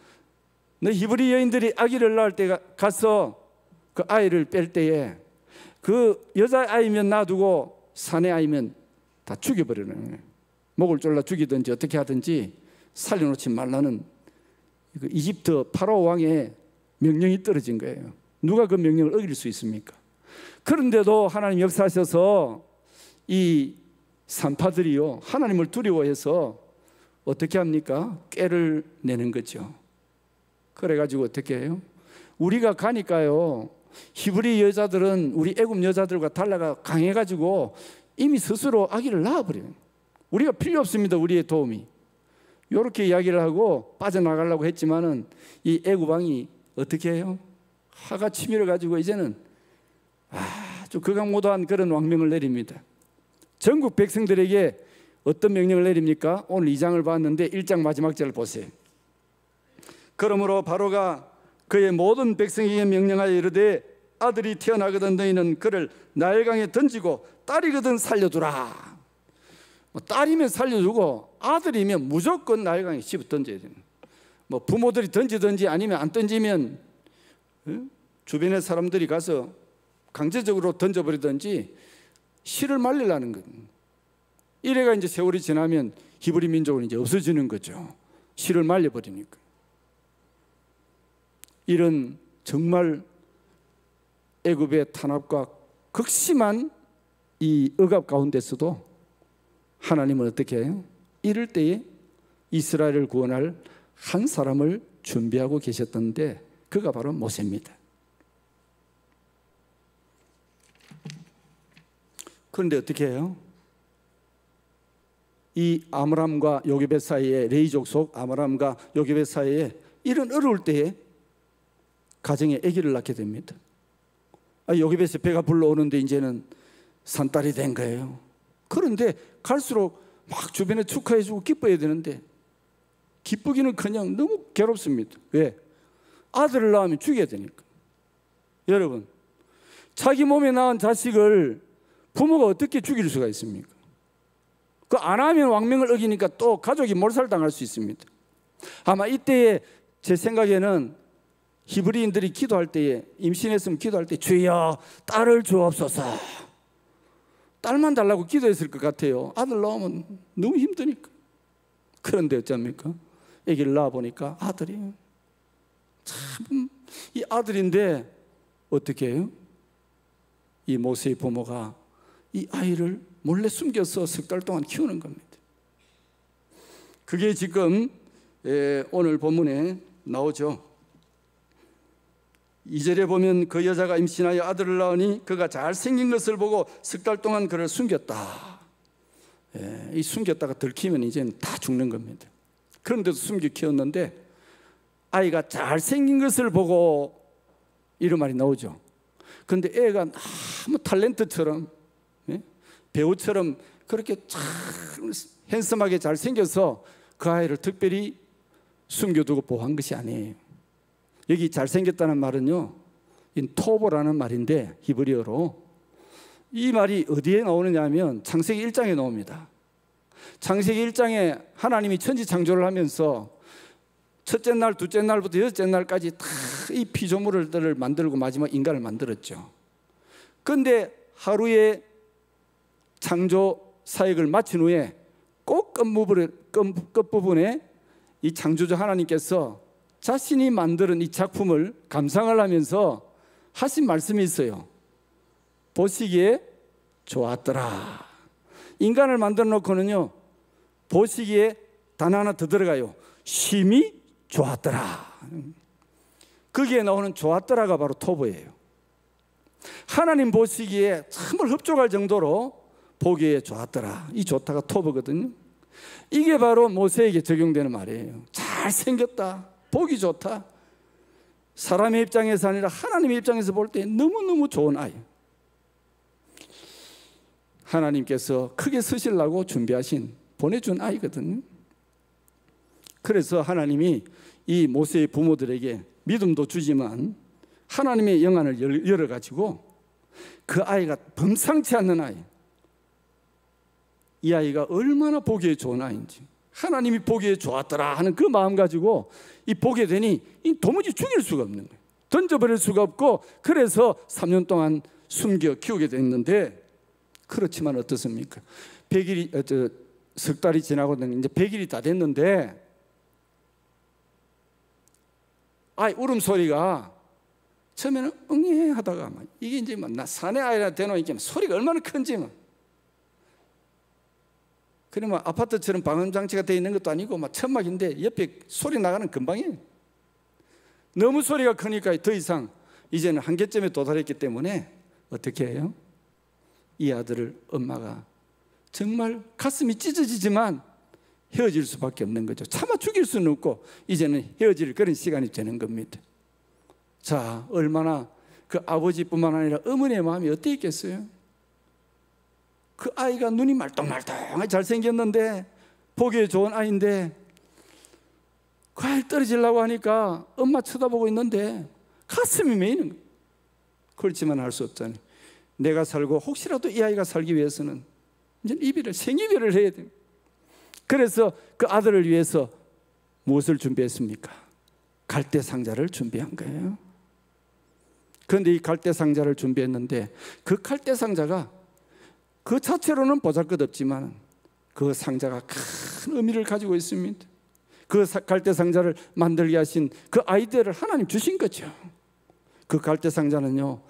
너 히브리 여인들이 아기를 낳을 때 가서 그 아이를 뺄 때에 그 여자아이면 놔두고 사내아이면 다 죽여버리는 거예요. 목을 졸라 죽이든지 어떻게 하든지 살려놓지 말라는 이집트 파라오 왕의 명령이 떨어진 거예요. 누가 그 명령을 어길 수 있습니까? 그런데도 하나님 역사하셔서 이 산파들이요, 하나님을 두려워해서 어떻게 합니까? 꾀를 내는 거죠. 그래가지고 어떻게 해요? 우리가 가니까요, 히브리 여자들은 우리 애굽 여자들과 달라가 강해가지고 이미 스스로 아기를 낳아버려요. 우리가 필요 없습니다. 우리의 도움이. 이렇게 이야기를 하고 빠져나가려고 했지만은 이 애굽 왕이 어떻게 해요? 화가 치밀어가지고 이제는 아주 극악무도한 그런 왕명을 내립니다. 전국 백성들에게 어떤 명령을 내립니까? 오늘 2장을 봤는데 1장 마지막 절을 보세요. 그러므로 바로가 그의 모든 백성에게 명령하여 이르되 아들이 태어나거든 너희는 그를 나일강에 던지고 딸이거든 살려두라. 딸이면 살려두고 아들이면 무조건 나일강에 집어 던져야 돼요. 부모들이 던지든지 아니면 안 던지면 주변의 사람들이 가서 강제적으로 던져버리든지 씨를 말리려는 거예요. 이래가 이제 세월이 지나면 히브리 민족은 이제 없어지는 거죠. 씨를 말려버리니까. 이런 정말 애굽의 탄압과 극심한 이 억압 가운데서도 하나님은 어떻게 해요? 이럴 때에 이스라엘을 구원할 한 사람을 준비하고 계셨던데 그가 바로 모세입니다. 그런데 어떻게 해요? 이 아므람과 요게벳 사이에, 레위 족속 아므람과 요게벳 사이에 이런 어려울 때에 가정에 아기를 낳게 됩니다. 요게벳의 배가 불러오는데 이제는 산딸이 된 거예요. 그런데 갈수록 막 주변에 축하해주고 기뻐해야 되는데 기쁘기는 그냥 너무 괴롭습니다. 왜? 아들을 낳으면 죽여야 되니까. 여러분, 자기 몸에 낳은 자식을 부모가 어떻게 죽일 수가 있습니까? 그 안 하면 왕명을 어기니까 또 가족이 몰살당할 수 있습니다. 아마 이때에 제 생각에는 히브리인들이 기도할 때에, 임신했으면 기도할 때 주여 딸을 주옵소서, 딸만 달라고 기도했을 것 같아요. 아들 낳으면 너무 힘드니까. 그런데 어쩝니까? 아기를 낳아보니까 아들이 참, 이 아들인데 어떻게 해요? 이 모세의 부모가 이 아이를 몰래 숨겨서 석 달 동안 키우는 겁니다. 그게 지금 오늘 본문에 나오죠. 2절에 보면 그 여자가 임신하여 아들을 낳으니 그가 잘생긴 것을 보고 석 달 동안 그를 숨겼다. 이 숨겼다가 들키면 이제는 다 죽는 겁니다. 그런데도 숨겨 키웠는데 아이가 잘생긴 것을 보고 이런 말이 나오죠. 그런데 애가 너무 탤런트처럼, 배우처럼 그렇게 참 핸섬하게 잘생겨서 그 아이를 특별히 숨겨두고 보호한 것이 아니에요. 여기 잘생겼다는 말은요, 토보라는 말인데 히브리어로 이 말이 어디에 나오느냐 하면 창세기 1장에 나옵니다. 창세기 1장에 하나님이 천지 창조를 하면서 첫째 날, 둘째 날부터 여섯째 날까지 다 이 피조물들을 만들고 마지막 인간을 만들었죠. 그런데 하루에 창조 사역을 마친 후에 꼭 끝부분에 이 창조주 하나님께서 자신이 만드는 이 작품을 감상을 하면서 하신 말씀이 있어요. 보시기에 좋았더라. 인간을 만들어 놓고는요, 보시기에 단 하나 더 들어가요. 심히 좋았더라. 거기에 나오는 좋았더라가 바로 토보예요. 하나님 보시기에 정말 흡족할 정도로 보기에 좋았더라. 이 좋다가 토보거든요. 이게 바로 모세에게 적용되는 말이에요. 잘 잘생겼다, 보기 좋다. 사람의 입장에서 아니라 하나님의 입장에서 볼 때 너무너무 좋은 아이. 하나님께서 크게 쓰시려고 준비하신, 보내준 아이거든요. 그래서 하나님이 이 모세의 부모들에게 믿음도 주지만 하나님의 영안을 열어가지고 그 아이가 범상치 않는 아이, 이 아이가 얼마나 보기에 좋은 아이인지, 하나님이 보기에 좋았더라 하는 그 마음 가지고 이 보게 되니 도무지 죽일 수가 없는 거예요. 던져버릴 수가 없고, 그래서 3년 동안 숨겨 키우게 됐는데, 그렇지만 어떻습니까? 100일이 석 달이 지나고 이제 100일이 다 됐는데 아이 울음소리가 처음에는 응애 하다가 이게 이제 나 사내 아이라 대놓으니까 소리가 얼마나 큰지 그러면 아파트처럼 방음장치가 되어 있는 것도 아니고 막 천막인데 옆에 소리 나가는 금방이에요. 너무 소리가 크니까 더 이상 이제는 한계점에 도달했기 때문에 어떻게 해요? 이 아들을 엄마가 정말 가슴이 찢어지지만 헤어질 수밖에 없는 거죠. 차마 죽일 수는 없고 이제는 헤어질 그런 시간이 되는 겁니다. 자, 얼마나 그 아버지뿐만 아니라 어머니의 마음이 어땠겠어요? 그 아이가 눈이 말똥말똥하게 잘생겼는데 보기에 좋은 아이인데 과일 떨어지려고 하니까 엄마 쳐다보고 있는데 가슴이 메이는 거예요. 그렇지만 할 수 없잖아요. 내가 살고 혹시라도 이 아이가 살기 위해서는 이제 이별을, 생이별을 해야 됩니다. 그래서 그 아들을 위해서 무엇을 준비했습니까? 갈대상자를 준비한 거예요. 그런데 이 갈대상자를 준비했는데 그 갈대상자가 그 자체로는 보잘것없지만 그 상자가 큰 의미를 가지고 있습니다. 그 갈대상자를 만들게 하신 그 아이디어를 하나님 주신 거죠. 그 갈대상자는요,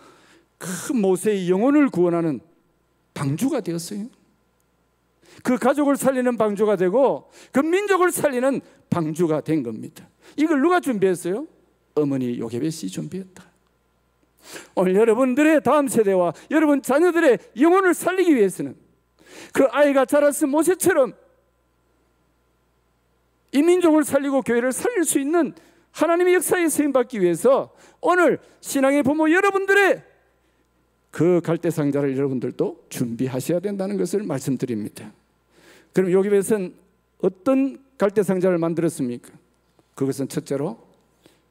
그 모세의 영혼을 구원하는 방주가 되었어요. 그 가족을 살리는 방주가 되고 그 민족을 살리는 방주가 된 겁니다. 이걸 누가 준비했어요? 어머니 요게벳이 준비했다. 오늘 여러분들의 다음 세대와 여러분 자녀들의 영혼을 살리기 위해서는 그 아이가 자랐을 모세처럼 이 민족을 살리고 교회를 살릴 수 있는 하나님의 역사에 쓰임받기 위해서 오늘 신앙의 부모 여러분들의 그 갈대상자를 여러분들도 준비하셔야 된다는 것을 말씀드립니다. 그럼 요게벳은 어떤 갈대상자를 만들었습니까? 그것은 첫째로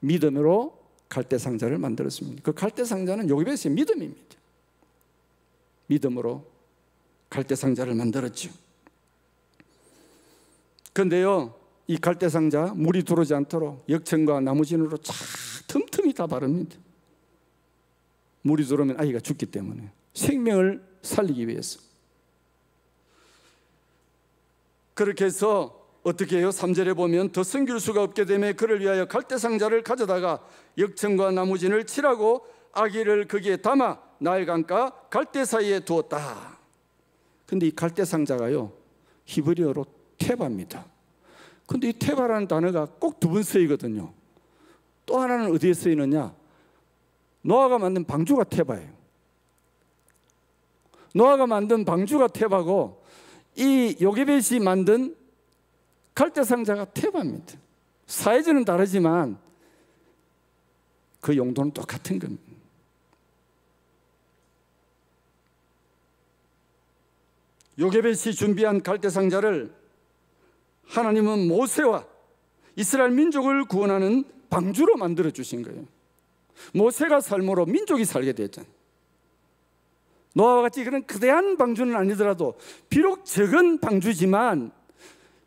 믿음으로 갈대상자를 만들었습니다. 그 갈대상자는 요게벳의 믿음입니다. 믿음으로 갈대상자를 만들었죠. 그런데요, 이 갈대상자 물이 들어오지 않도록 역청과 나무진으로 틈틈이 다 바릅니다. 물이 들어오면 아이가 죽기 때문에, 생명을 살리기 위해서. 그렇게 해서 어떻게 해요? 3절에 보면 더 섬길 수가 없게 되매 그를 위하여 갈대상자를 가져다가 역청과 나무진을 칠하고 아기를 거기에 담아 나일강가 갈대 사이에 두었다. 근데 이 갈대상자가요, 히브리어로 테바입니다. 근데 이 테바라는 단어가 꼭 두 번 쓰이거든요. 또 하나는 어디에 쓰이느냐? 노아가 만든 방주가 테바예요. 노아가 만든 방주가 테바고 이 요게벳이 만든 갈대상자가 테바입니다. 사이즈는 다르지만 그 용도는 똑같은 겁니다. 요게벳이 준비한 갈대상자를 하나님은 모세와 이스라엘 민족을 구원하는 방주로 만들어 주신 거예요. 모세가 삶으로 민족이 살게 됐잖아요. 노아와 같이 그런 거대한 방주는 아니더라도 비록 적은 방주지만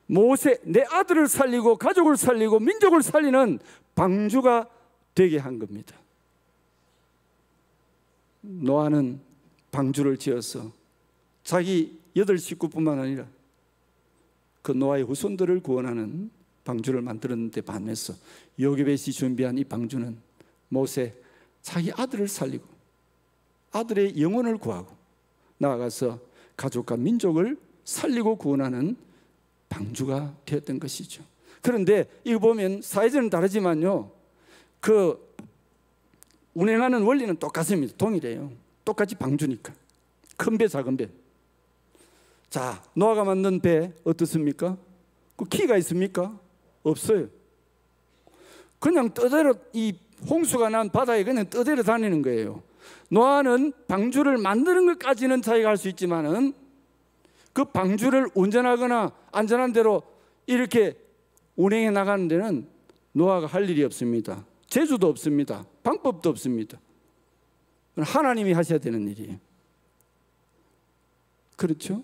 모세, 내 아들을 살리고 가족을 살리고 민족을 살리는 방주가 되게 한 겁니다. 노아는 방주를 지어서 자기 8식구뿐만 아니라 그 노아의 후손들을 구원하는 방주를 만들었는데 반해서 요게벳이 준비한 이 방주는 모세, 자기 아들을 살리고 아들의 영혼을 구하고 나아가서 가족과 민족을 살리고 구원하는 방주가 되었던 것이죠. 그런데 이거 보면 사이즈는 다르지만요, 그 운행하는 원리는 똑같습니다. 동일해요. 똑같이 방주니까. 큰 배, 작은 배. 자, 노아가 만든 배 어떻습니까? 그 키가 있습니까? 없어요. 그냥 떠대로 이 홍수가 난 바다에 그냥 떠대로 다니는 거예요. 노아는 방주를 만드는 것까지는 자기가 할 수 있지만은 그 방주를 운전하거나 안전한 대로 이렇게 운행해 나가는 데는 노아가 할 일이 없습니다. 재주도 없습니다. 방법도 없습니다. 하나님이 하셔야 되는 일이에요. 그렇죠?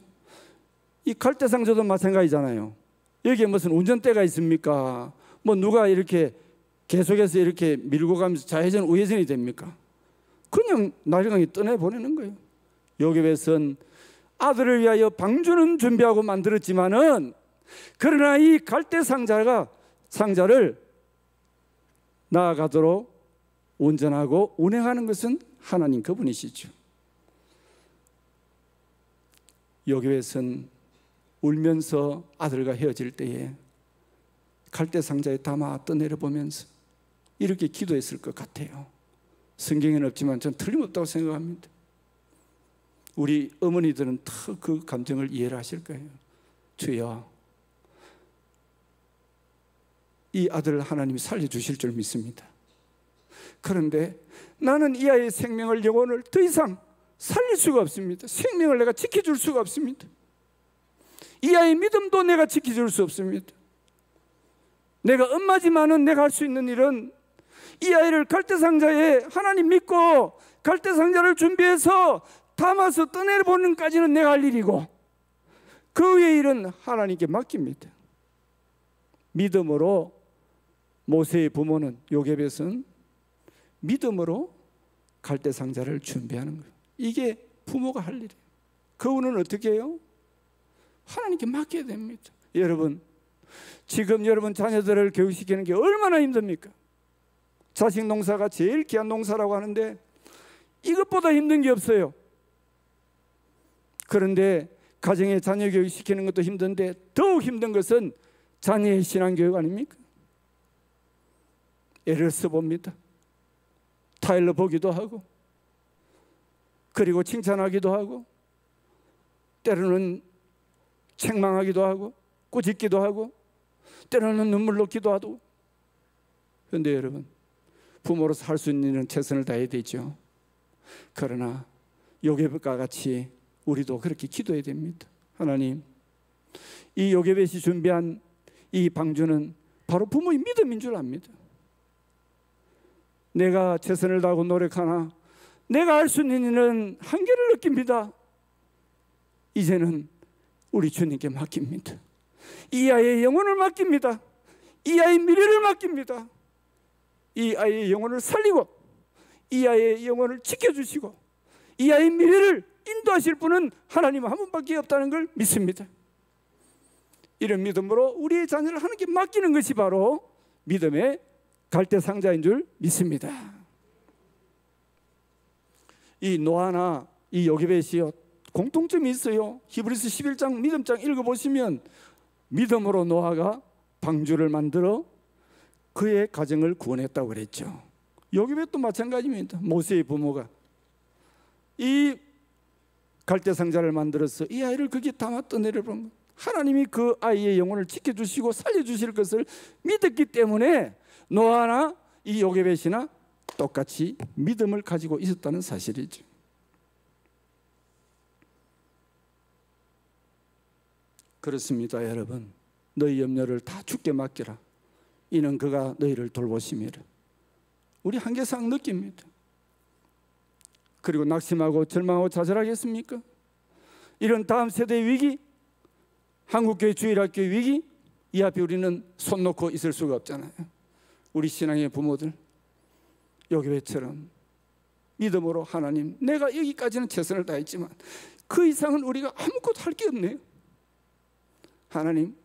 이 갈대상자도 마찬가지잖아요. 여기에 무슨 운전대가 있습니까? 뭐 누가 이렇게 계속해서 이렇게 밀고 가면서 좌회전 우회전이 됩니까? 그냥 나일강에 떠내보내는 거예요. 요괴벳은 아들을 위하여 방주는 준비하고 만들었지만은 그러나 이 상자를 나아가도록 운전하고 운행하는 것은 하나님 그분이시죠. 요괴벳은 울면서 아들과 헤어질 때에 갈대상자에 담아 떠내려보면서 이렇게 기도했을 것 같아요. 성경에는 없지만 전 틀림없다고 생각합니다. 우리 어머니들은 더 그 감정을 이해를 하실 거예요. 주여, 이 아들을 하나님이 살려주실 줄 믿습니다. 그런데 나는 이 아이의 생명을, 영혼을 더 이상 살릴 수가 없습니다. 생명을 내가 지켜줄 수가 없습니다. 이 아이의 믿음도 내가 지켜줄 수 없습니다. 내가 엄마지만은 내가 할 수 있는 일은 이 아이를 갈대상자에 하나님 믿고 갈대상자를 준비해서 담아서 떠내보는 까지는 내가 할 일이고 그 외의 일은 하나님께 맡깁니다. 믿음으로 모세의 부모는 요괴벳은 믿음으로 갈대상자를 준비하는 거예요. 이게 부모가 할 일이에요. 그분은 어떻게 해요? 하나님께 맡겨야 됩니다. 여러분, 지금 여러분 자녀들을 교육시키는 게 얼마나 힘듭니까? 자식 농사가 제일 귀한 농사라고 하는데 이것보다 힘든 게 없어요. 그런데 가정에 자녀 교육시키는 것도 힘든데 더욱 힘든 것은 자녀의 신앙교육 아닙니까? 애를 써봅니다. 타일러 보기도 하고 그리고 칭찬하기도 하고 때로는 책망하기도 하고 꾸짖기도 하고 때로는 눈물 넣기도 하고. 그런데 여러분, 부모로서 할 수 있는 일은 최선을 다해야 되죠. 그러나 요괴벳과 같이 우리도 그렇게 기도해야 됩니다. 하나님, 이 요괴벳이 준비한 이 방주는 바로 부모의 믿음인 줄 압니다. 내가 최선을 다하고 노력하나 내가 할 수 있는 일은 한계를 느낍니다. 이제는 우리 주님께 맡깁니다. 이 아이의 영혼을 맡깁니다. 이 아이의 미래를 맡깁니다. 이 아이의 영혼을 살리고 이 아이의 영혼을 지켜주시고 이 아이의 미래를 인도하실 분은 하나님 한 분밖에 없다는 걸 믿습니다. 이런 믿음으로 우리의 자녀를 하나님께 맡기는 것이 바로 믿음의 갈대상자인 줄 믿습니다. 이 노아나 이 요괴벳이요, 공통점이 있어요. 히브리서 11장 믿음장 읽어보시면 믿음으로 노아가 방주를 만들어 그의 가정을 구원했다고 그랬죠. 요괴벳도 마찬가지입니다. 모세의 부모가 이 갈대상자를 만들어서 이 아이를 거기에 담아 떠내려본 것. 하나님이 그 아이의 영혼을 지켜주시고 살려주실 것을 믿었기 때문에 노아나 이 요괴벳이나 똑같이 믿음을 가지고 있었다는 사실이죠. 그렇습니다. 여러분, 너희 염려를 다 주께 맡기라. 이는 그가 너희를 돌보심이라. 우리 한계상 느낍니다. 그리고 낙심하고 절망하고 좌절하겠습니까? 이런 다음 세대의 위기, 한국교회 주일학교의 위기, 이 앞에 우리는 손 놓고 있을 수가 없잖아요. 우리 신앙의 부모들, 요괴벳처럼 믿음으로 하나님, 내가 여기까지는 최선을 다했지만 그 이상은 우리가 아무것도 할 게 없네요. 하나님,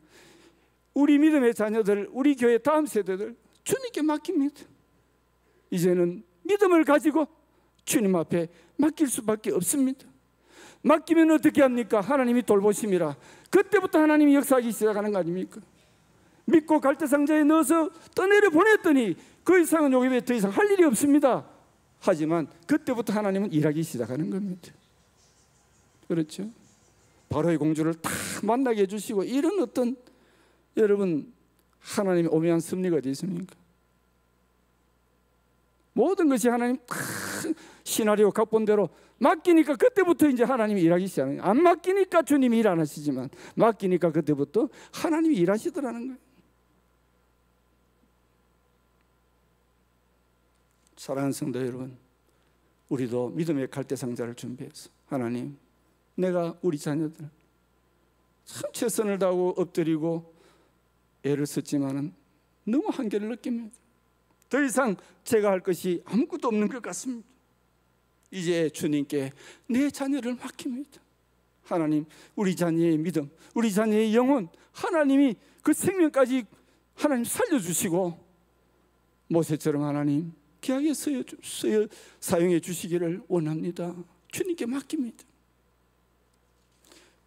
우리 믿음의 자녀들, 우리 교회 다음 세대들 주님께 맡깁니다. 이제는 믿음을 가지고 주님 앞에 맡길 수밖에 없습니다. 맡기면 어떻게 합니까? 하나님이 돌보심이라. 그때부터 하나님이 역사하기 시작하는 거 아닙니까? 믿고 갈대상자에 넣어서 떠내려 보냈더니 그 이상은 요괴벳 더 이상 할 일이 없습니다. 하지만 그때부터 하나님은 일하기 시작하는 겁니다. 그렇죠? 바로의 공주를 다 만나게 해주시고, 이런 어떤 여러분 하나님의 오묘한 섭리가 어디 있습니까? 모든 것이 하나님 다 시나리오 각본대로 맡기니까 그때부터 이제 하나님이 일하기 시작해요. 안 맡기니까 주님이 일 안 하시지만 맡기니까 그때부터 하나님이 일하시더라는 거예요. 사랑하는 성도 여러분, 우리도 믿음의 갈대상자를 준비해서 하나님, 내가 우리 자녀들 참 최선을 다하고 엎드리고 애를 썼지만은 너무 한계를 느낍니다. 더 이상 제가 할 것이 아무것도 없는 것 같습니다. 이제 주님께 내 자녀를 맡깁니다. 하나님, 우리 자녀의 믿음, 우리 자녀의 영혼, 하나님이 그 생명까지 하나님 살려주시고 모세처럼 하나님 귀하게 사용해 주시기를 원합니다. 주님께 맡깁니다.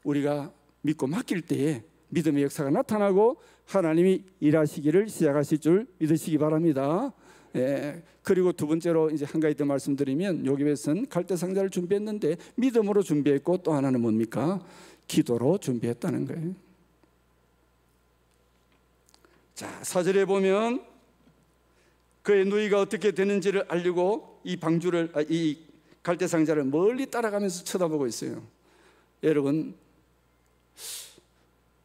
우리가 믿고 맡길 때에 믿음의 역사가 나타나고 하나님이 일하시기를 시작하실 줄 믿으시기 바랍니다. 그리고 두 번째로 이제 한 가지 더 말씀드리면, 요기벳은 갈대상자를 준비했는데 믿음으로 준비했고, 또 하나는 뭡니까? 기도로 준비했다는 거예요. 자, 4절에 보면 그의 누이가 어떻게 되는지를 알리고 이 갈대상자를 멀리 따라가면서 쳐다보고 있어요. 여러분,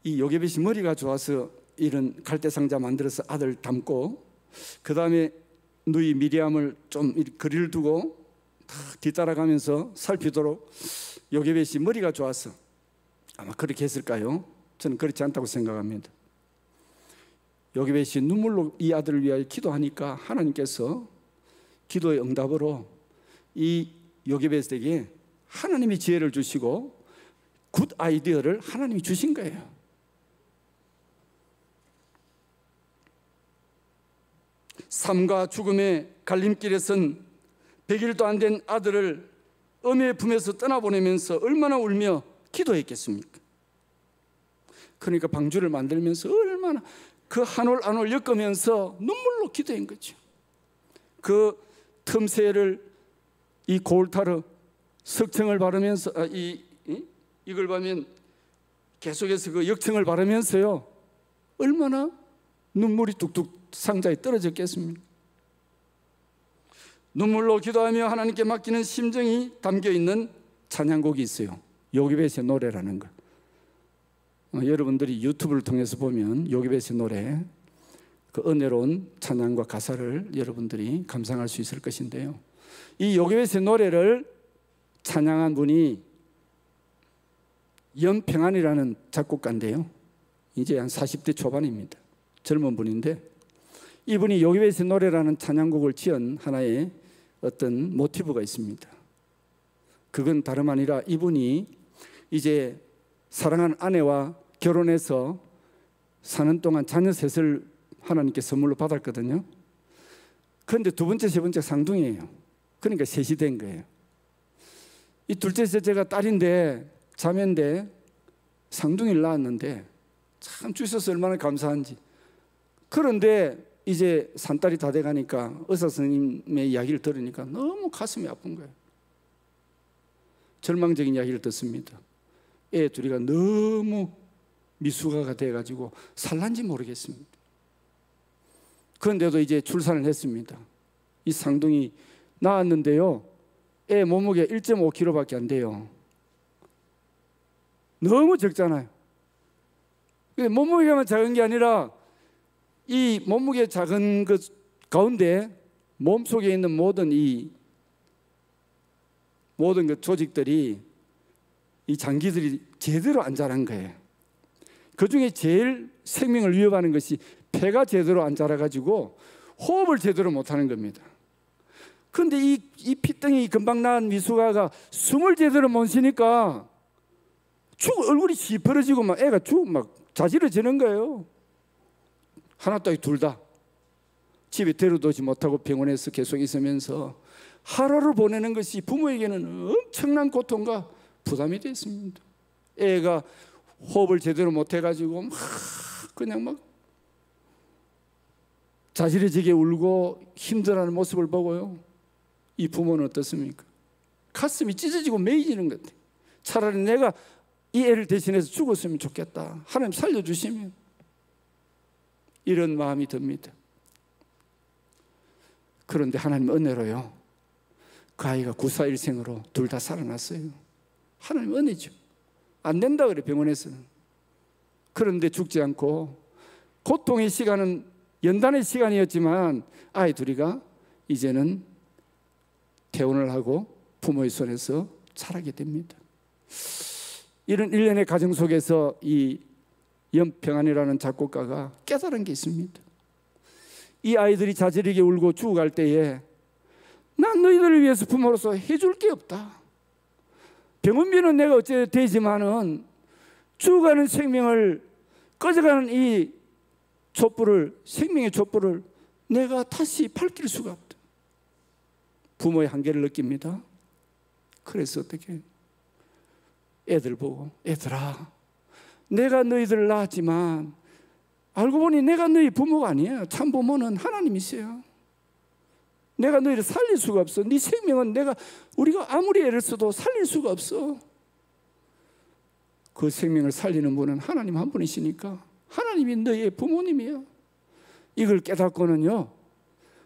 이 요게벳이 머리가 좋아서 이런 갈대상자 만들어서 아들 담고, 그 다음에 누이 미리암을 좀 거리를 두고 뒤따라가면서 살피도록 요게벳이 머리가 좋아서 아마 그렇게 했을까요? 저는 그렇지 않다고 생각합니다. 요게벳이 눈물로 이 아들을 위하여 기도하니까 하나님께서 기도의 응답으로 이 요게벳에게 하나님이 지혜를 주시고 굿 아이디어를 하나님이 주신 거예요. 삶과 죽음의 갈림길에 선 100일도 안 된 아들을 어미의 품에서 떠나보내면서 얼마나 울며 기도했겠습니까? 그러니까 방주를 만들면서 얼마나 그 한 올 한 올 엮으면서 눈물로 기도한 거죠. 그 틈새를 이 골타르 석청을 바르면서 이걸 보면 계속해서 그 역청을 바르면서요, 얼마나 눈물이 뚝뚝 상자에 떨어졌겠습니까? 눈물로 기도하며 하나님께 맡기는 심정이 담겨있는 찬양곡이 있어요. 요기벳의 노래라는 거. 여러분들이 유튜브를 통해서 보면 요기벳의 노래, 그 은혜로운 찬양과 가사를 여러분들이 감상할 수 있을 것인데요, 이 요기벳의 노래를 찬양한 분이 연평안이라는 작곡가인데요, 이제 한 40대 초반입니다. 젊은 분인데, 이분이 요기벳의 노래라는 찬양곡을 지은 하나의 어떤 모티브가 있습니다. 그건 다름 아니라 이분이 이제 사랑하는 아내와 결혼해서 사는 동안 자녀 셋을 하나님께 선물로 받았거든요. 그런데 두 번째, 세 번째 쌍둥이에요. 그러니까 셋이 된 거예요. 이 둘째, 셋째가 딸인데 자매인데 쌍둥이를 낳았는데 참 주셔서 얼마나 감사한지. 그런데 이제 산딸이 다 돼가니까 의사 선생님의 이야기를 들으니까 너무 가슴이 아픈 거예요. 절망적인 이야기를 듣습니다. 애 둘이가 너무 미숙아가 돼가지고 살란지 모르겠습니다. 그런데도 이제 출산을 했습니다. 이 쌍둥이 낳았는데요, 애 몸무게 1.5kg밖에 안 돼요. 너무 적잖아요. 근데 몸무게만 작은 게 아니라 이 몸무게 작은 그 가운데 몸속에 있는 모든 그 조직들이, 이 장기들이 제대로 안 자란 거예요. 그 중에 제일 생명을 위협하는 것이 폐가 제대로 안 자라가지고 호흡을 제대로 못하는 겁니다. 그런데 이 피덩이 금방 낳은 미숙아가 숨을 제대로 못 쉬니까 얼굴이 시퍼러지고 막 애가 막 자지러지는 거예요. 하나 또 둘 다 집에 데려오지 못하고 병원에서 계속 있으면서 하루를 보내는 것이 부모에게는 엄청난 고통과 부담이 됐습니다. 애가 호흡을 제대로 못해가지고 막 그냥 막 자지러지게 울고 힘들어하는 모습을 보고요, 이 부모는 어떻습니까? 가슴이 찢어지고 메이지는 것 같아요. 차라리 내가 이 애를 대신해서 죽었으면 좋겠다, 하나님 살려주시면, 이런 마음이 듭니다. 그런데 하나님 은혜로요, 그 아이가 941생으로 둘 다 살아났어요. 하나님 은혜죠. 안 된다 그래, 병원에서는. 그런데 죽지 않고, 고통의 시간은 연단의 시간이었지만 아이 둘이가 이제는 퇴원을 하고 부모의 손에서 자라게 됩니다. 이런 일련의 가정 속에서 이 염평안이라는 작곡가가 깨달은 게 있습니다. 이 아이들이 자지르게 울고 죽어갈 때에 난 너희들을 위해서 부모로서 해줄 게 없다. 병원비는 내가 어째 되지만은 죽어가는 생명을, 꺼져가는 이 촛불을, 생명의 촛불을 내가 다시 밝힐 수가 없다. 부모의 한계를 느낍니다. 그래서 어떻게 애들 보고, 애들아, 내가 너희들을 낳았지만 알고 보니 내가 너희 부모가 아니야. 참 부모는 하나님이세요. 내가 너희를 살릴 수가 없어. 네 생명은 우리가 아무리 애를 써도 살릴 수가 없어. 그 생명을 살리는 분은 하나님 한 분이시니까 하나님이 너희의 부모님이야. 이걸 깨닫고는요,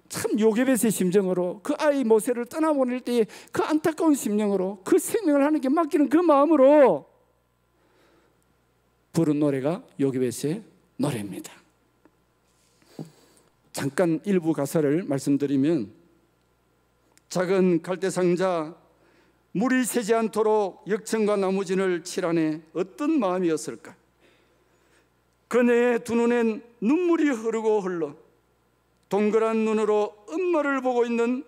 참 요게벳의 심정으로, 그 아이 모세를 떠나보낼 때의 그 안타까운 심령으로, 그 생명을 하나님께 맡기는 그 마음으로 부른 노래가 요게벳의 노래입니다. 잠깐 일부 가사를 말씀드리면, 작은 갈대상자 물이 새지 않도록 역청과 나무진을 칠하네 어떤 마음이었을까. 그네의 두 눈엔 눈물이 흐르고 흘러 동그란 눈으로 엄마를 보고 있는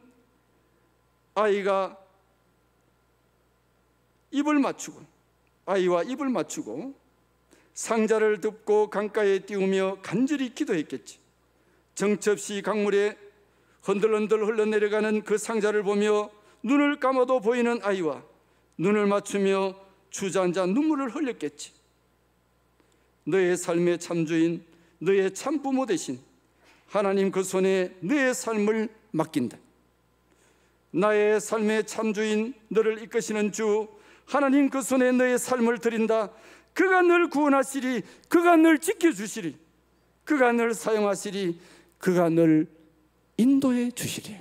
아이와 입을 맞추고 상자를 덮고 강가에 띄우며 간절히 기도했겠지. 정처없이 강물에 흔들흔들 흘러내려가는 그 상자를 보며 눈을 감아도 보이는 아이와 눈을 맞추며 주저앉아 눈물을 흘렸겠지. 너의 삶의 참주인, 너의 참부모 대신 하나님 그 손에 너의 삶을 맡긴다. 나의 삶의 참주인, 너를 이끄시는 주 하나님 그 손에 너의 삶을 드린다. 그가 널 구원하시리, 그가 널 지켜주시리, 그가 널 사용하시리, 그가 널 인도해 주시리.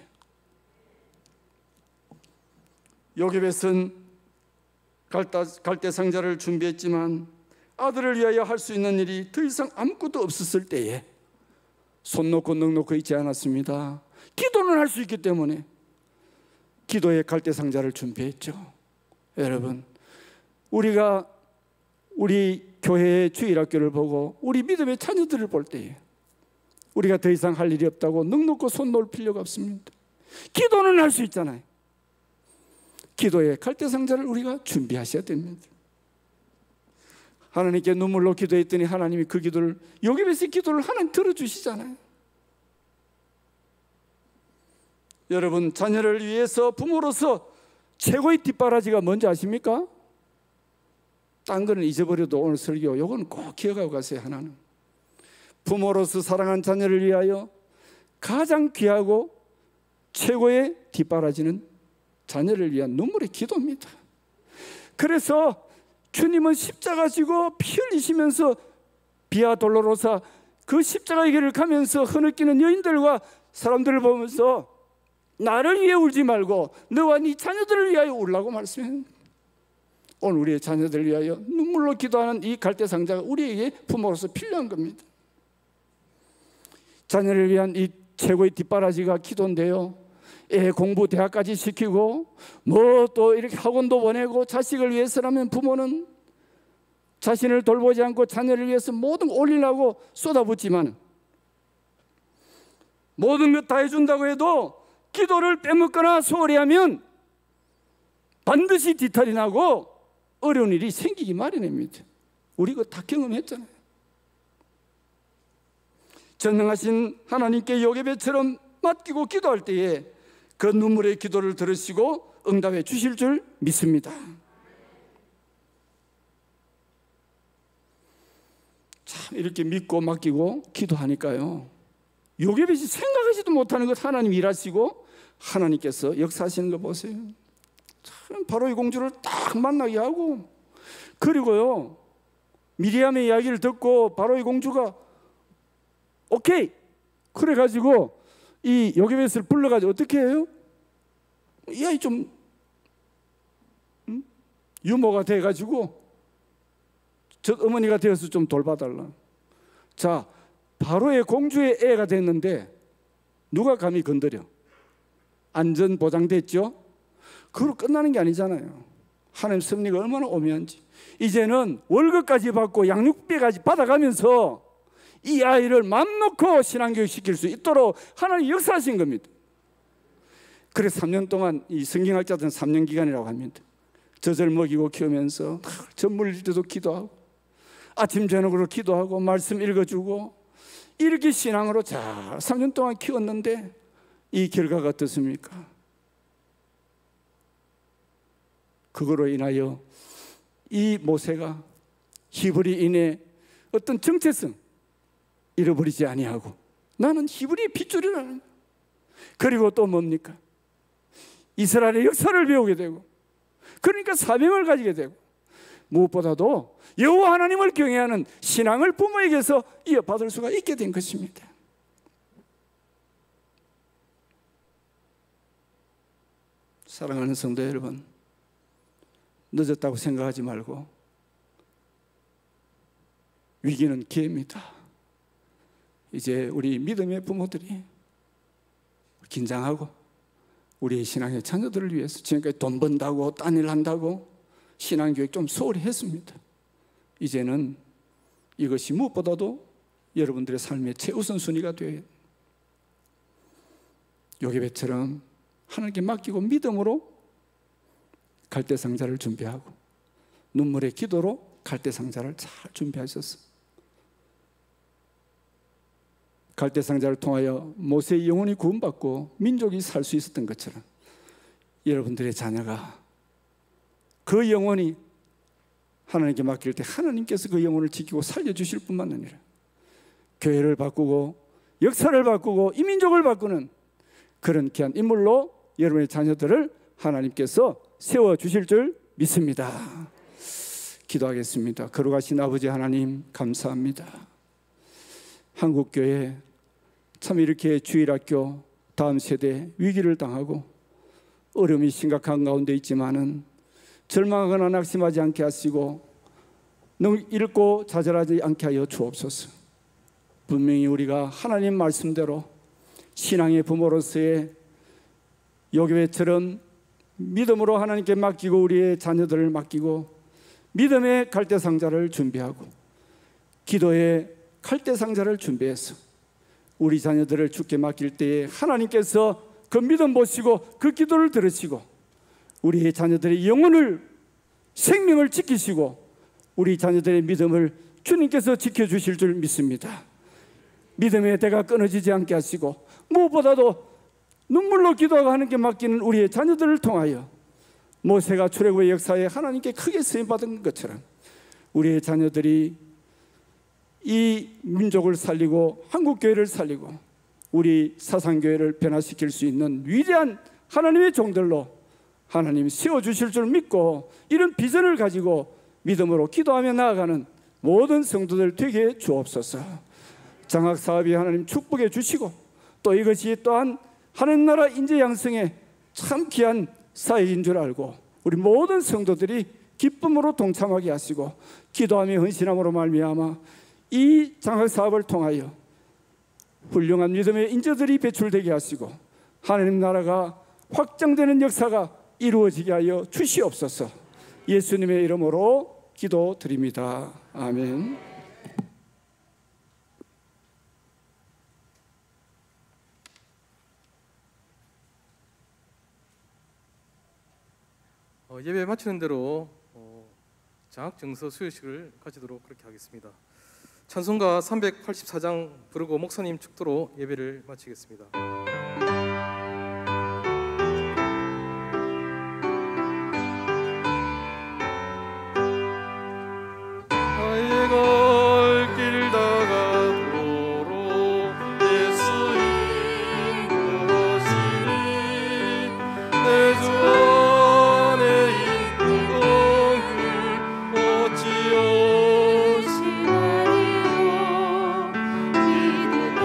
요게벳은 갈대상자를 준비했지만 아들을 위하여 할 수 있는 일이 더 이상 아무것도 없었을 때에 손 놓고 넋 놓고 있지 않았습니다. 기도는 할 수 있기 때문에 기도의 갈대상자를 준비했죠. 여러분, 우리가 우리 교회의 주일학교를 보고 우리 믿음의 자녀들을 볼 때에 우리가 더 이상 할 일이 없다고 넋 놓고 손 놓을 필요가 없습니다. 기도는 할 수 있잖아요. 기도의 갈대상자를 우리가 준비하셔야 됩니다. 하나님께 눈물로 기도했더니 하나님이 그 기도를, 요게벳의 기도를 하나님 들어주시잖아요. 여러분, 자녀를 위해서 부모로서 최고의 뒷바라지가 뭔지 아십니까? 딴 거는 잊어버려도 오늘 설교 요건 꼭 기억하고 가세요. 하나는 부모로서 사랑한 자녀를 위하여 가장 귀하고 최고의 뒷바라지는 자녀를 위한 눈물의 기도입니다. 그래서 주님은 십자가 지고 피 흘리시면서 비아 돌로로사 그 십자가의 길을 가면서 흐느끼는 여인들과 사람들을 보면서 나를 위해 울지 말고 너와 네 자녀들을 위하여 울라고 말씀해요. 오늘 우리의 자녀들을 위하여 눈물로 기도하는 이 갈대상자가 우리에게 부모로서 필요한 겁니다. 자녀를 위한 이 최고의 뒷바라지가 기도인데요, 애 공부 대학까지 시키고 뭐 또 이렇게 학원도 보내고 자식을 위해서라면 부모는 자신을 돌보지 않고 자녀를 위해서 모든 걸 올리려고 쏟아붓지만 모든 것 다 해준다고 해도 기도를 빼먹거나 소홀히 하면 반드시 뒤탈이 나고 어려운 일이 생기기 마련입니다. 우리 그거 다 경험했잖아요. 전능하신 하나님께 요게벳처럼 맡기고 기도할 때에 그 눈물의 기도를 들으시고 응답해 주실 줄 믿습니다. 참 이렇게 믿고 맡기고 기도하니까요, 요게벳이 생각하지도 못하는 것 하나님 일하시고 하나님께서 역사하시는 거 보세요. 참 바로의 공주를 딱 만나게 하고, 그리고요 미리암의 이야기를 듣고 바로의 공주가 오케이 그래가지고 이 요게벳을 불러가지고 어떻게 해요? 이 아이 좀 유모가 돼가지고 저 어머니가 되어서 좀 돌봐달라. 자, 바로의 공주의 애가 됐는데 누가 감히 건드려? 안전 보장됐죠? 그걸로 끝나는 게 아니잖아요. 하나님 섭리가 얼마나 오묘한지. 이제는 월급까지 받고 양육비까지 받아가면서 이 아이를 맘 놓고 신앙교육 시킬 수 있도록 하나님 역사하신 겁니다. 그래서 3년 동안 이 성경학자들은 3년 기간이라고 합니다. 젖을 먹이고 키우면서 젖 물릴 때도 기도하고 아침 저녁으로 기도하고 말씀 읽어주고 이렇게 신앙으로 잘 3년 동안 키웠는데 이 결과가 어떻습니까? 그거로 인하여 이 모세가 히브리인의 어떤 정체성 잃어버리지 아니하고 나는 히브리의 핏줄이라는, 그리고 또 뭡니까? 이스라엘의 역사를 배우게 되고, 그러니까 사명을 가지게 되고, 무엇보다도 여호와 하나님을 경외하는 신앙을 부모에게서 이어받을 수가 있게 된 것입니다. 사랑하는 성도 여러분, 늦었다고 생각하지 말고 위기는 기회입니다. 이제 우리 믿음의 부모들이 긴장하고 우리의 신앙의 자녀들을 위해서 지금까지 돈 번다고 딴 일 한다고 신앙교육 좀 소홀히 했습니다. 이제는 이것이 무엇보다도 여러분들의 삶의 최우선순위가 되어야 해요. 요게벳처럼 하나님께 맡기고 믿음으로 갈대상자를 준비하고 눈물의 기도로 갈대상자를 잘 준비하셨어. 갈대상자를 통하여 모세의 영혼이 구원받고 민족이 살 수 있었던 것처럼 여러분들의 자녀가 그 영혼이 하나님께 맡길 때 하나님께서 그 영혼을 지키고 살려주실 뿐만 아니라 교회를 바꾸고 역사를 바꾸고 이 민족을 바꾸는 그런 귀한 인물로 여러분의 자녀들을 하나님께서 세워주실 줄 믿습니다. 기도하겠습니다. 거룩하신 아버지 하나님, 감사합니다. 한국교회 참 이렇게 주일학교 다음 세대 위기를 당하고 어려움이 심각한 가운데 있지만은 절망하거나 낙심하지 않게 하시고 너무 잃고 좌절하지 않게 하여 주옵소서. 분명히 우리가 하나님 말씀대로 신앙의 부모로서의 요게벳처럼 믿음으로 하나님께 맡기고 우리의 자녀들을 맡기고 믿음의 갈대상자를 준비하고 기도의 갈대상자를 준비해서 우리 자녀들을 주께 맡길 때에 하나님께서 그 믿음 보시고 그 기도를 들으시고 우리의 자녀들의 영혼을 생명을 지키시고 우리 자녀들의 믿음을 주님께서 지켜주실 줄 믿습니다. 믿음의 대가 끊어지지 않게 하시고 무엇보다도 눈물로 기도하고 하나님께 맡기는 우리의 자녀들을 통하여 모세가 출애굽의 역사에 하나님께 크게 쓰임받은 것처럼 우리의 자녀들이 이 민족을 살리고 한국교회를 살리고 우리 사상교회를 변화시킬 수 있는 위대한 하나님의 종들로 하나님이 세워주실 줄 믿고 이런 비전을 가지고 믿음으로 기도하며 나아가는 모든 성도들 되게 주옵소서. 장학사업이 하나님 축복해 주시고 또 이것이 또한 하나님 나라 인재 양성에 참 귀한 사역인 줄 알고 우리 모든 성도들이 기쁨으로 동참하게 하시고 기도하며 헌신함으로 말미암아 이 장학사업을 통하여 훌륭한 믿음의 인재들이 배출되게 하시고 하나님 나라가 확장되는 역사가 이루어지게 하여 주시옵소서. 예수님의 이름으로 기도드립니다. 아멘. 예배 마치는 대로 장학증서 수여식을 가지도록 그렇게 하겠습니다. 찬송가 384장 부르고 목사님 축도로 예배를 마치겠습니다.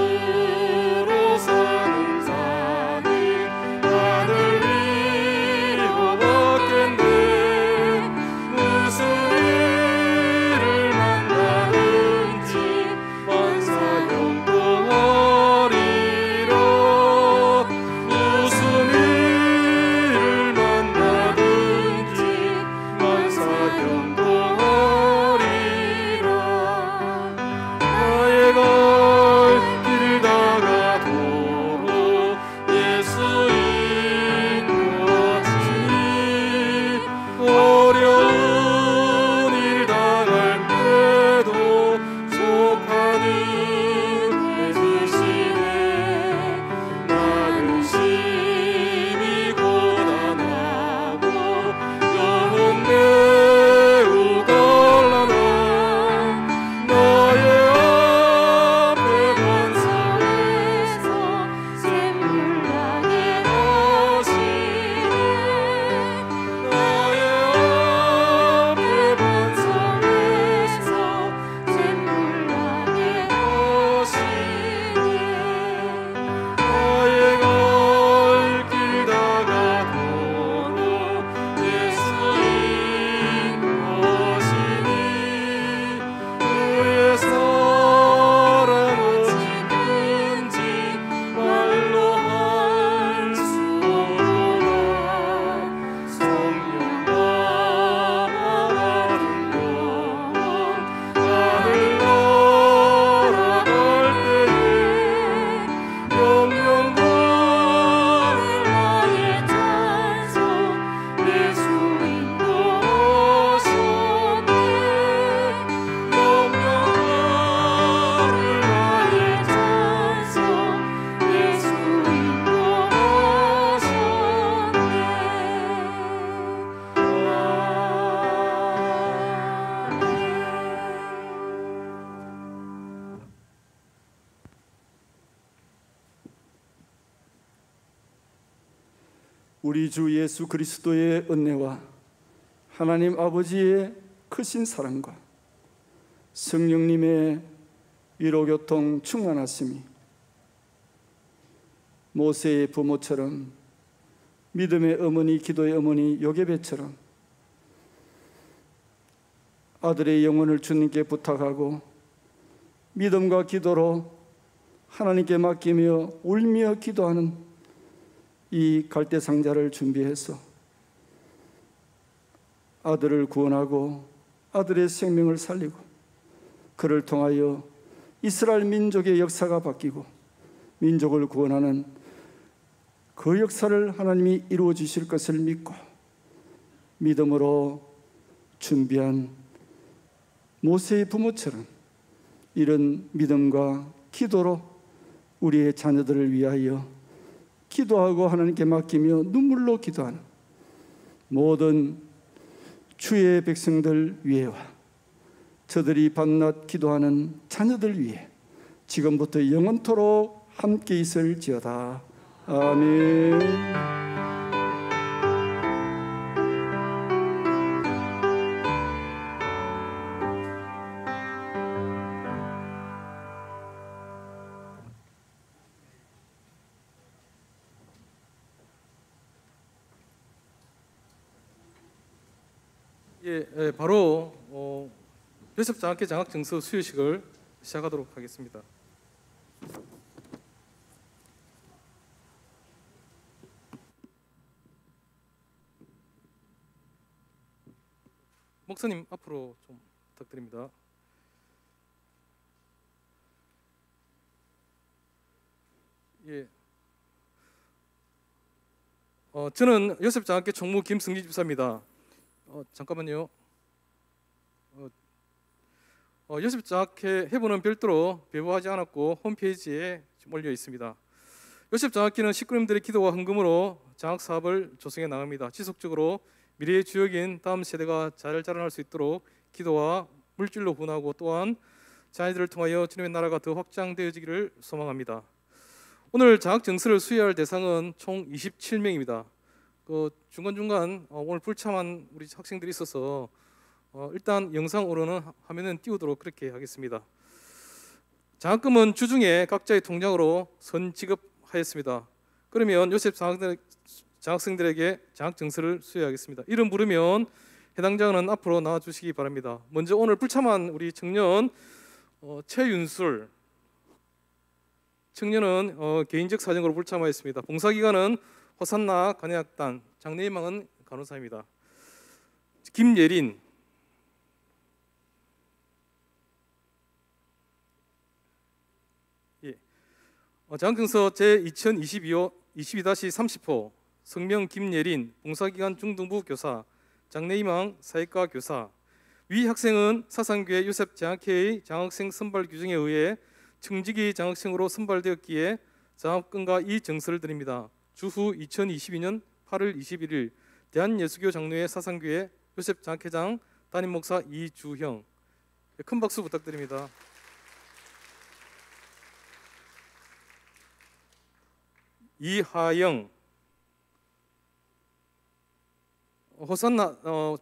믿음으로 사는 우리 주 예수 그리스도의 은혜와 하나님 아버지의 크신 사랑과 성령님의 위로교통 충만하심이 모세의 부모처럼 믿음의 어머니, 기도의 어머니 요게벳처럼 아들의 영혼을 주님께 부탁하고 믿음과 기도로 하나님께 맡기며 울며 기도하는 이 갈대상자를 준비해서 아들을 구원하고 아들의 생명을 살리고 그를 통하여 이스라엘 민족의 역사가 바뀌고 민족을 구원하는 그 역사를 하나님이 이루어 주실 것을 믿고 믿음으로 준비한 모세의 부모처럼 이런 믿음과 기도로 우리의 자녀들을 위하여 기도하고 하나님께 맡기며 눈물로 기도하는 모든 주의 백성들 위에와 저들이 밤낮 기도하는 자녀들 위해 지금부터 영원토록 함께 있을지어다. 아멘. 바로 요셉 장학회 장학 증서 수여식을 시작하도록 하겠습니다. 목사님 앞으로 좀 부탁드립니다. 저는 요셉 장학회 총무 김승리 집사입니다. 잠깐만요. 요셉 장학회 회부는 별도로 배부하지 않았고 홈페이지에 올려 있습니다. 요셉 장학회는 식구님들의 기도와 헌금으로 장학 사업을 조성해 나갑니다. 지속적으로 미래의 주역인 다음 세대가 잘 자라날 수 있도록 기도와 물질로 후원하고 또한 자녀들을 통하여 주님의 나라가 더 확장되어지기를 소망합니다. 오늘 장학 증서를 수여할 대상은 총 27명입니다. 중간중간 오늘 불참한 우리 학생들이 있어서 일단 영상으로는 화면은 띄우도록 그렇게 하겠습니다. 장학금은 주중에 각자의 통장으로 선지급하였습니다. 그러면 요셉 장학생들에게 장학 증서를 수여하겠습니다. 이름 부르면 해당 장은 앞으로 나와 주시기 바랍니다. 먼저 오늘 불참한 우리 청년 최윤술 청년은 개인적 사정으로 불참하였습니다. 봉사기관은 호산나 간호학단, 장래희망은 간호사입니다. 김예린, 장학증서 제2022-30호 성명 김예린, 봉사기관 중등부 교사, 장래희망 사회과 교사. 위 학생은 사상교회 요셉 장학회의 장학생 선발 규정에 의해 청지기 장학생으로 선발되었기에 장학금과 이 증서를 드립니다. 주후 2022년 8월 21일 대한예수교 장로회 사상교회 요셉 장학회장 담임 목사 이주형. 큰 박수 부탁드립니다. 이하영, 호산나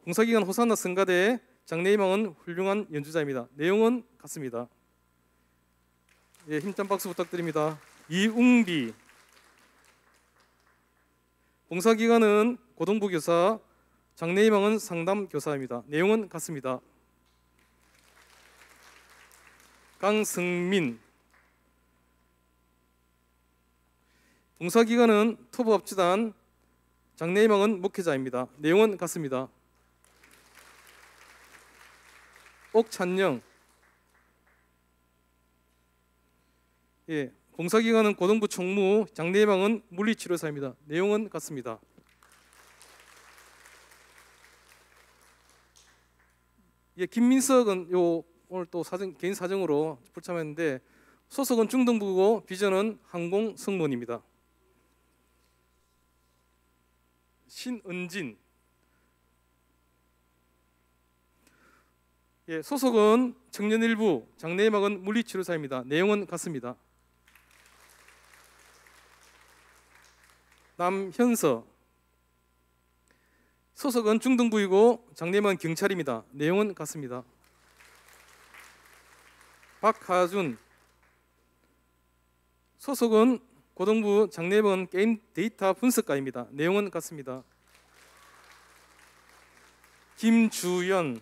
봉사기관 호산나 성가대의 장래희망은 훌륭한 연주자입니다. 내용은 같습니다. 힘찬 박수 부탁드립니다. 이웅비, 봉사기관은 고등부 교사, 장래희망은 상담 교사입니다. 내용은 같습니다. 강승민, 봉사기관은 토부합주단, 장래희망은 목회자입니다. 내용은 같습니다. 옥찬영, 봉사기관은 고등부 총무, 장래희망은 물리치료사입니다. 내용은 같습니다. 김민석은 오늘 또 개인 사정으로 불참했는데 소속은 중등부고 비전은 항공 승무원입니다. 신은진, 소속은 청년일부, 장래희망은 물리치료사입니다. 내용은 같습니다. 남현서, 소속은 중등부이고 장례임은 경찰입니다. 내용은 같습니다. 박하준 소속은 고등부 장례임은 게임 데이터 분석가입니다. 내용은 같습니다. 김주연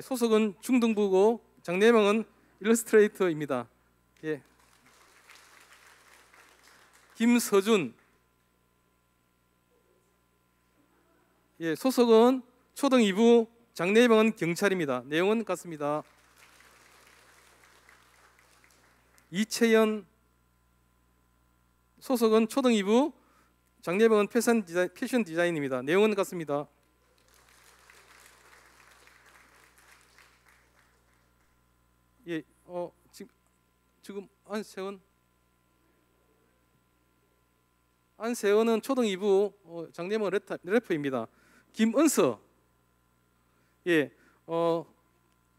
소속은 중등부고 장례명은 일러스트레이터입니다. 예. 김서준 소속은 초등 2부 장례명은 경찰입니다. 내용은 같습니다. 이채연 소속은 초등 2부 장례명은 패션 디자인입니다. 내용은 같습니다. 예, 지금 안세원은 초등 2부 장례명 래퍼입니다. 김은서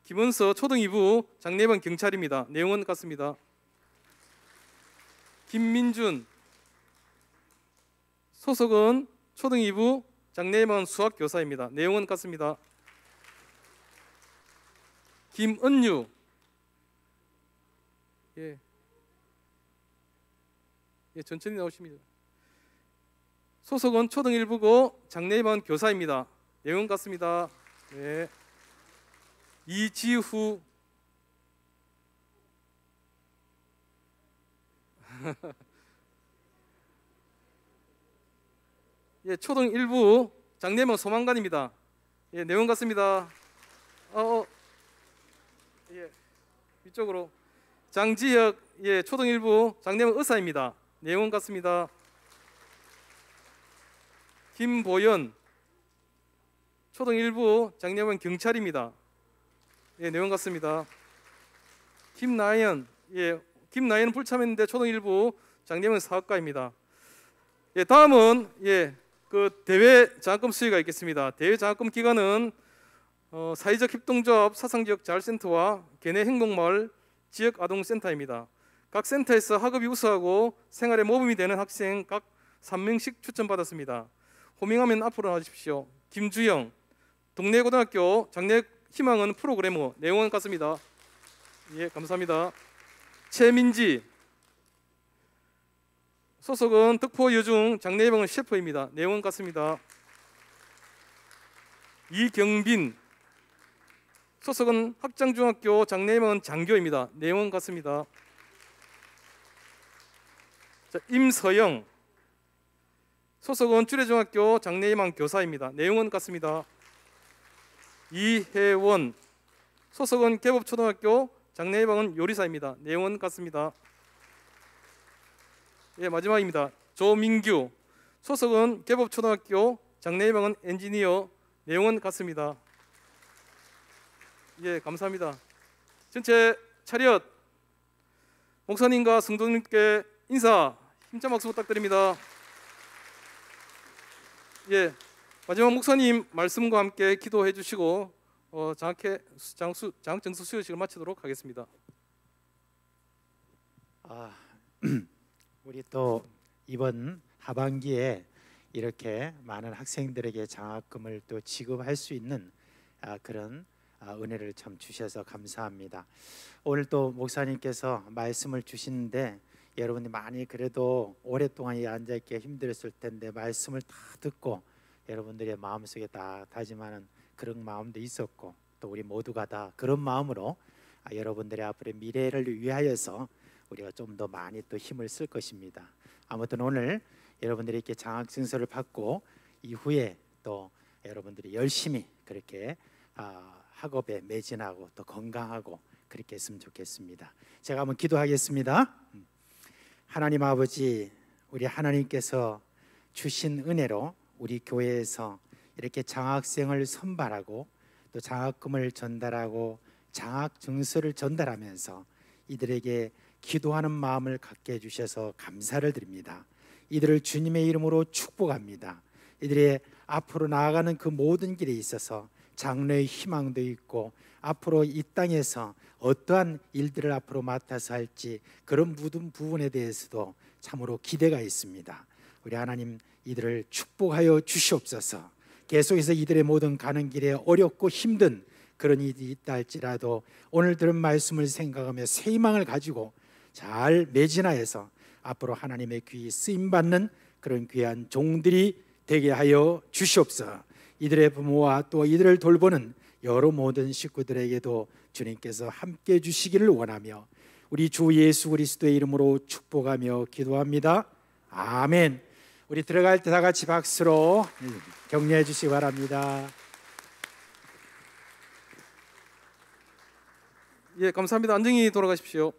김은서 초등 2부 장례명 경찰입니다. 내용은 같습니다. 김민준 소속은 초등 2부 장례명 수학교사입니다. 내용은 같습니다. 김은유 천천히 나오십니다. 소속은 초등 1부고 장례임은 교사입니다. 내용 같습니다. 네. 이지후 초등 1부 장례임은 소방관입니다. 내용 같습니다. 이쪽으로 장지혁 초등 1부 장례임은 의사입니다. 내용 같습니다. 김보연 초등 1부 장례임은 경찰입니다. 내용 같습니다. 김나연 김나연은 불참했는데 초등 1부 장례임은 사학과입니다. 다음은 그 대외 장학금 수혜가 있겠습니다. 대외 장학금 기관은 사회적 협동조합 사상지역자활센터와 계내 행복마을 지역아동센터입니다. 각 센터에서 학업이 우수하고 생활에 모범이 되는 학생 각 3명씩 추천받았습니다. 호명하면 앞으로 나와주십시오. 김주영 동래고등학교 장래 희망은 프로그래머. 내용은 같습니다. 감사합니다. 최민지 소속은 덕포여중 장례예방은 셰프입니다. 내용은 같습니다. 이경빈 소속은 학장중학교 장례예방은 장교입니다. 내용은 같습니다. 임서영 소속은 주례중학교 장례예방 교사입니다. 내용은 같습니다. 이혜원 소속은 개법초등학교 장례예방은 요리사입니다. 내용은 같습니다. 마지막입니다. 조민규 소속은 개법초등학교 장례예방은 엔지니어. 내용은 같습니다. 감사합니다. 전체 차렷 목사님과 성도님께 인사 힘찬 박수 부탁드립니다. 마지막 목사님 말씀과 함께 기도해 주시고 장학증서 수여식을 마치도록 하겠습니다. 우리 또 이번 하반기에 이렇게 많은 학생들에게 장학금을 또 지급할 수 있는 그런 은혜를 참 주셔서 감사합니다. 오늘 또 목사님께서 말씀을 주시는데 여러분이 많이 그래도 오랫동안 앉아 있기 힘들었을 텐데 말씀을 다 듣고 여러분들의 마음속에 다 다짐하는 그런 마음도 있었고 또 우리 모두가 다 그런 마음으로 여러분들의 앞으로의 미래를 위하여서 우리가 좀 더 많이 또 힘을 쓸 것입니다. 아무튼 오늘 여러분들이 이렇게 장학증서를 받고 이후에 또 여러분들이 열심히 그렇게 학업에 매진하고 또 건강하고 그렇게 했으면 좋겠습니다. 제가 한번 기도하겠습니다. 하나님 아버지, 우리 하나님께서 주신 은혜로 우리 교회에서 이렇게 장학생을 선발하고 또 장학금을 전달하고 장학증서를 전달하면서 이들에게 기도하는 마음을 갖게 해주셔서 감사를 드립니다. 이들을 주님의 이름으로 축복합니다. 이들의 앞으로 나아가는 그 모든 길에 있어서 장래의 희망도 있고 앞으로 이 땅에서 어떠한 일들을 앞으로 맡아서 할지 그런 모든 부분에 대해서도 참으로 기대가 있습니다. 우리 하나님 이들을 축복하여 주시옵소서. 계속해서 이들의 모든 가는 길에 어렵고 힘든 그런 일이 있다 할지라도 오늘 들은 말씀을 생각하며 새 희망을 가지고 잘 매진하여서 앞으로 하나님의 귀 쓰임받는 그런 귀한 종들이 되게 하여 주시옵소서. 이들의 부모와 또 이들을 돌보는 여러 모든 식구들에게도 주님께서 함께 주시기를 원하며 우리 주 예수 그리스도의 이름으로 축복하며 기도합니다. 아멘. 우리 들어갈 때 다 같이 박수로 격려해 주시기 바랍니다. 예, 감사합니다. 안정히 돌아가십시오.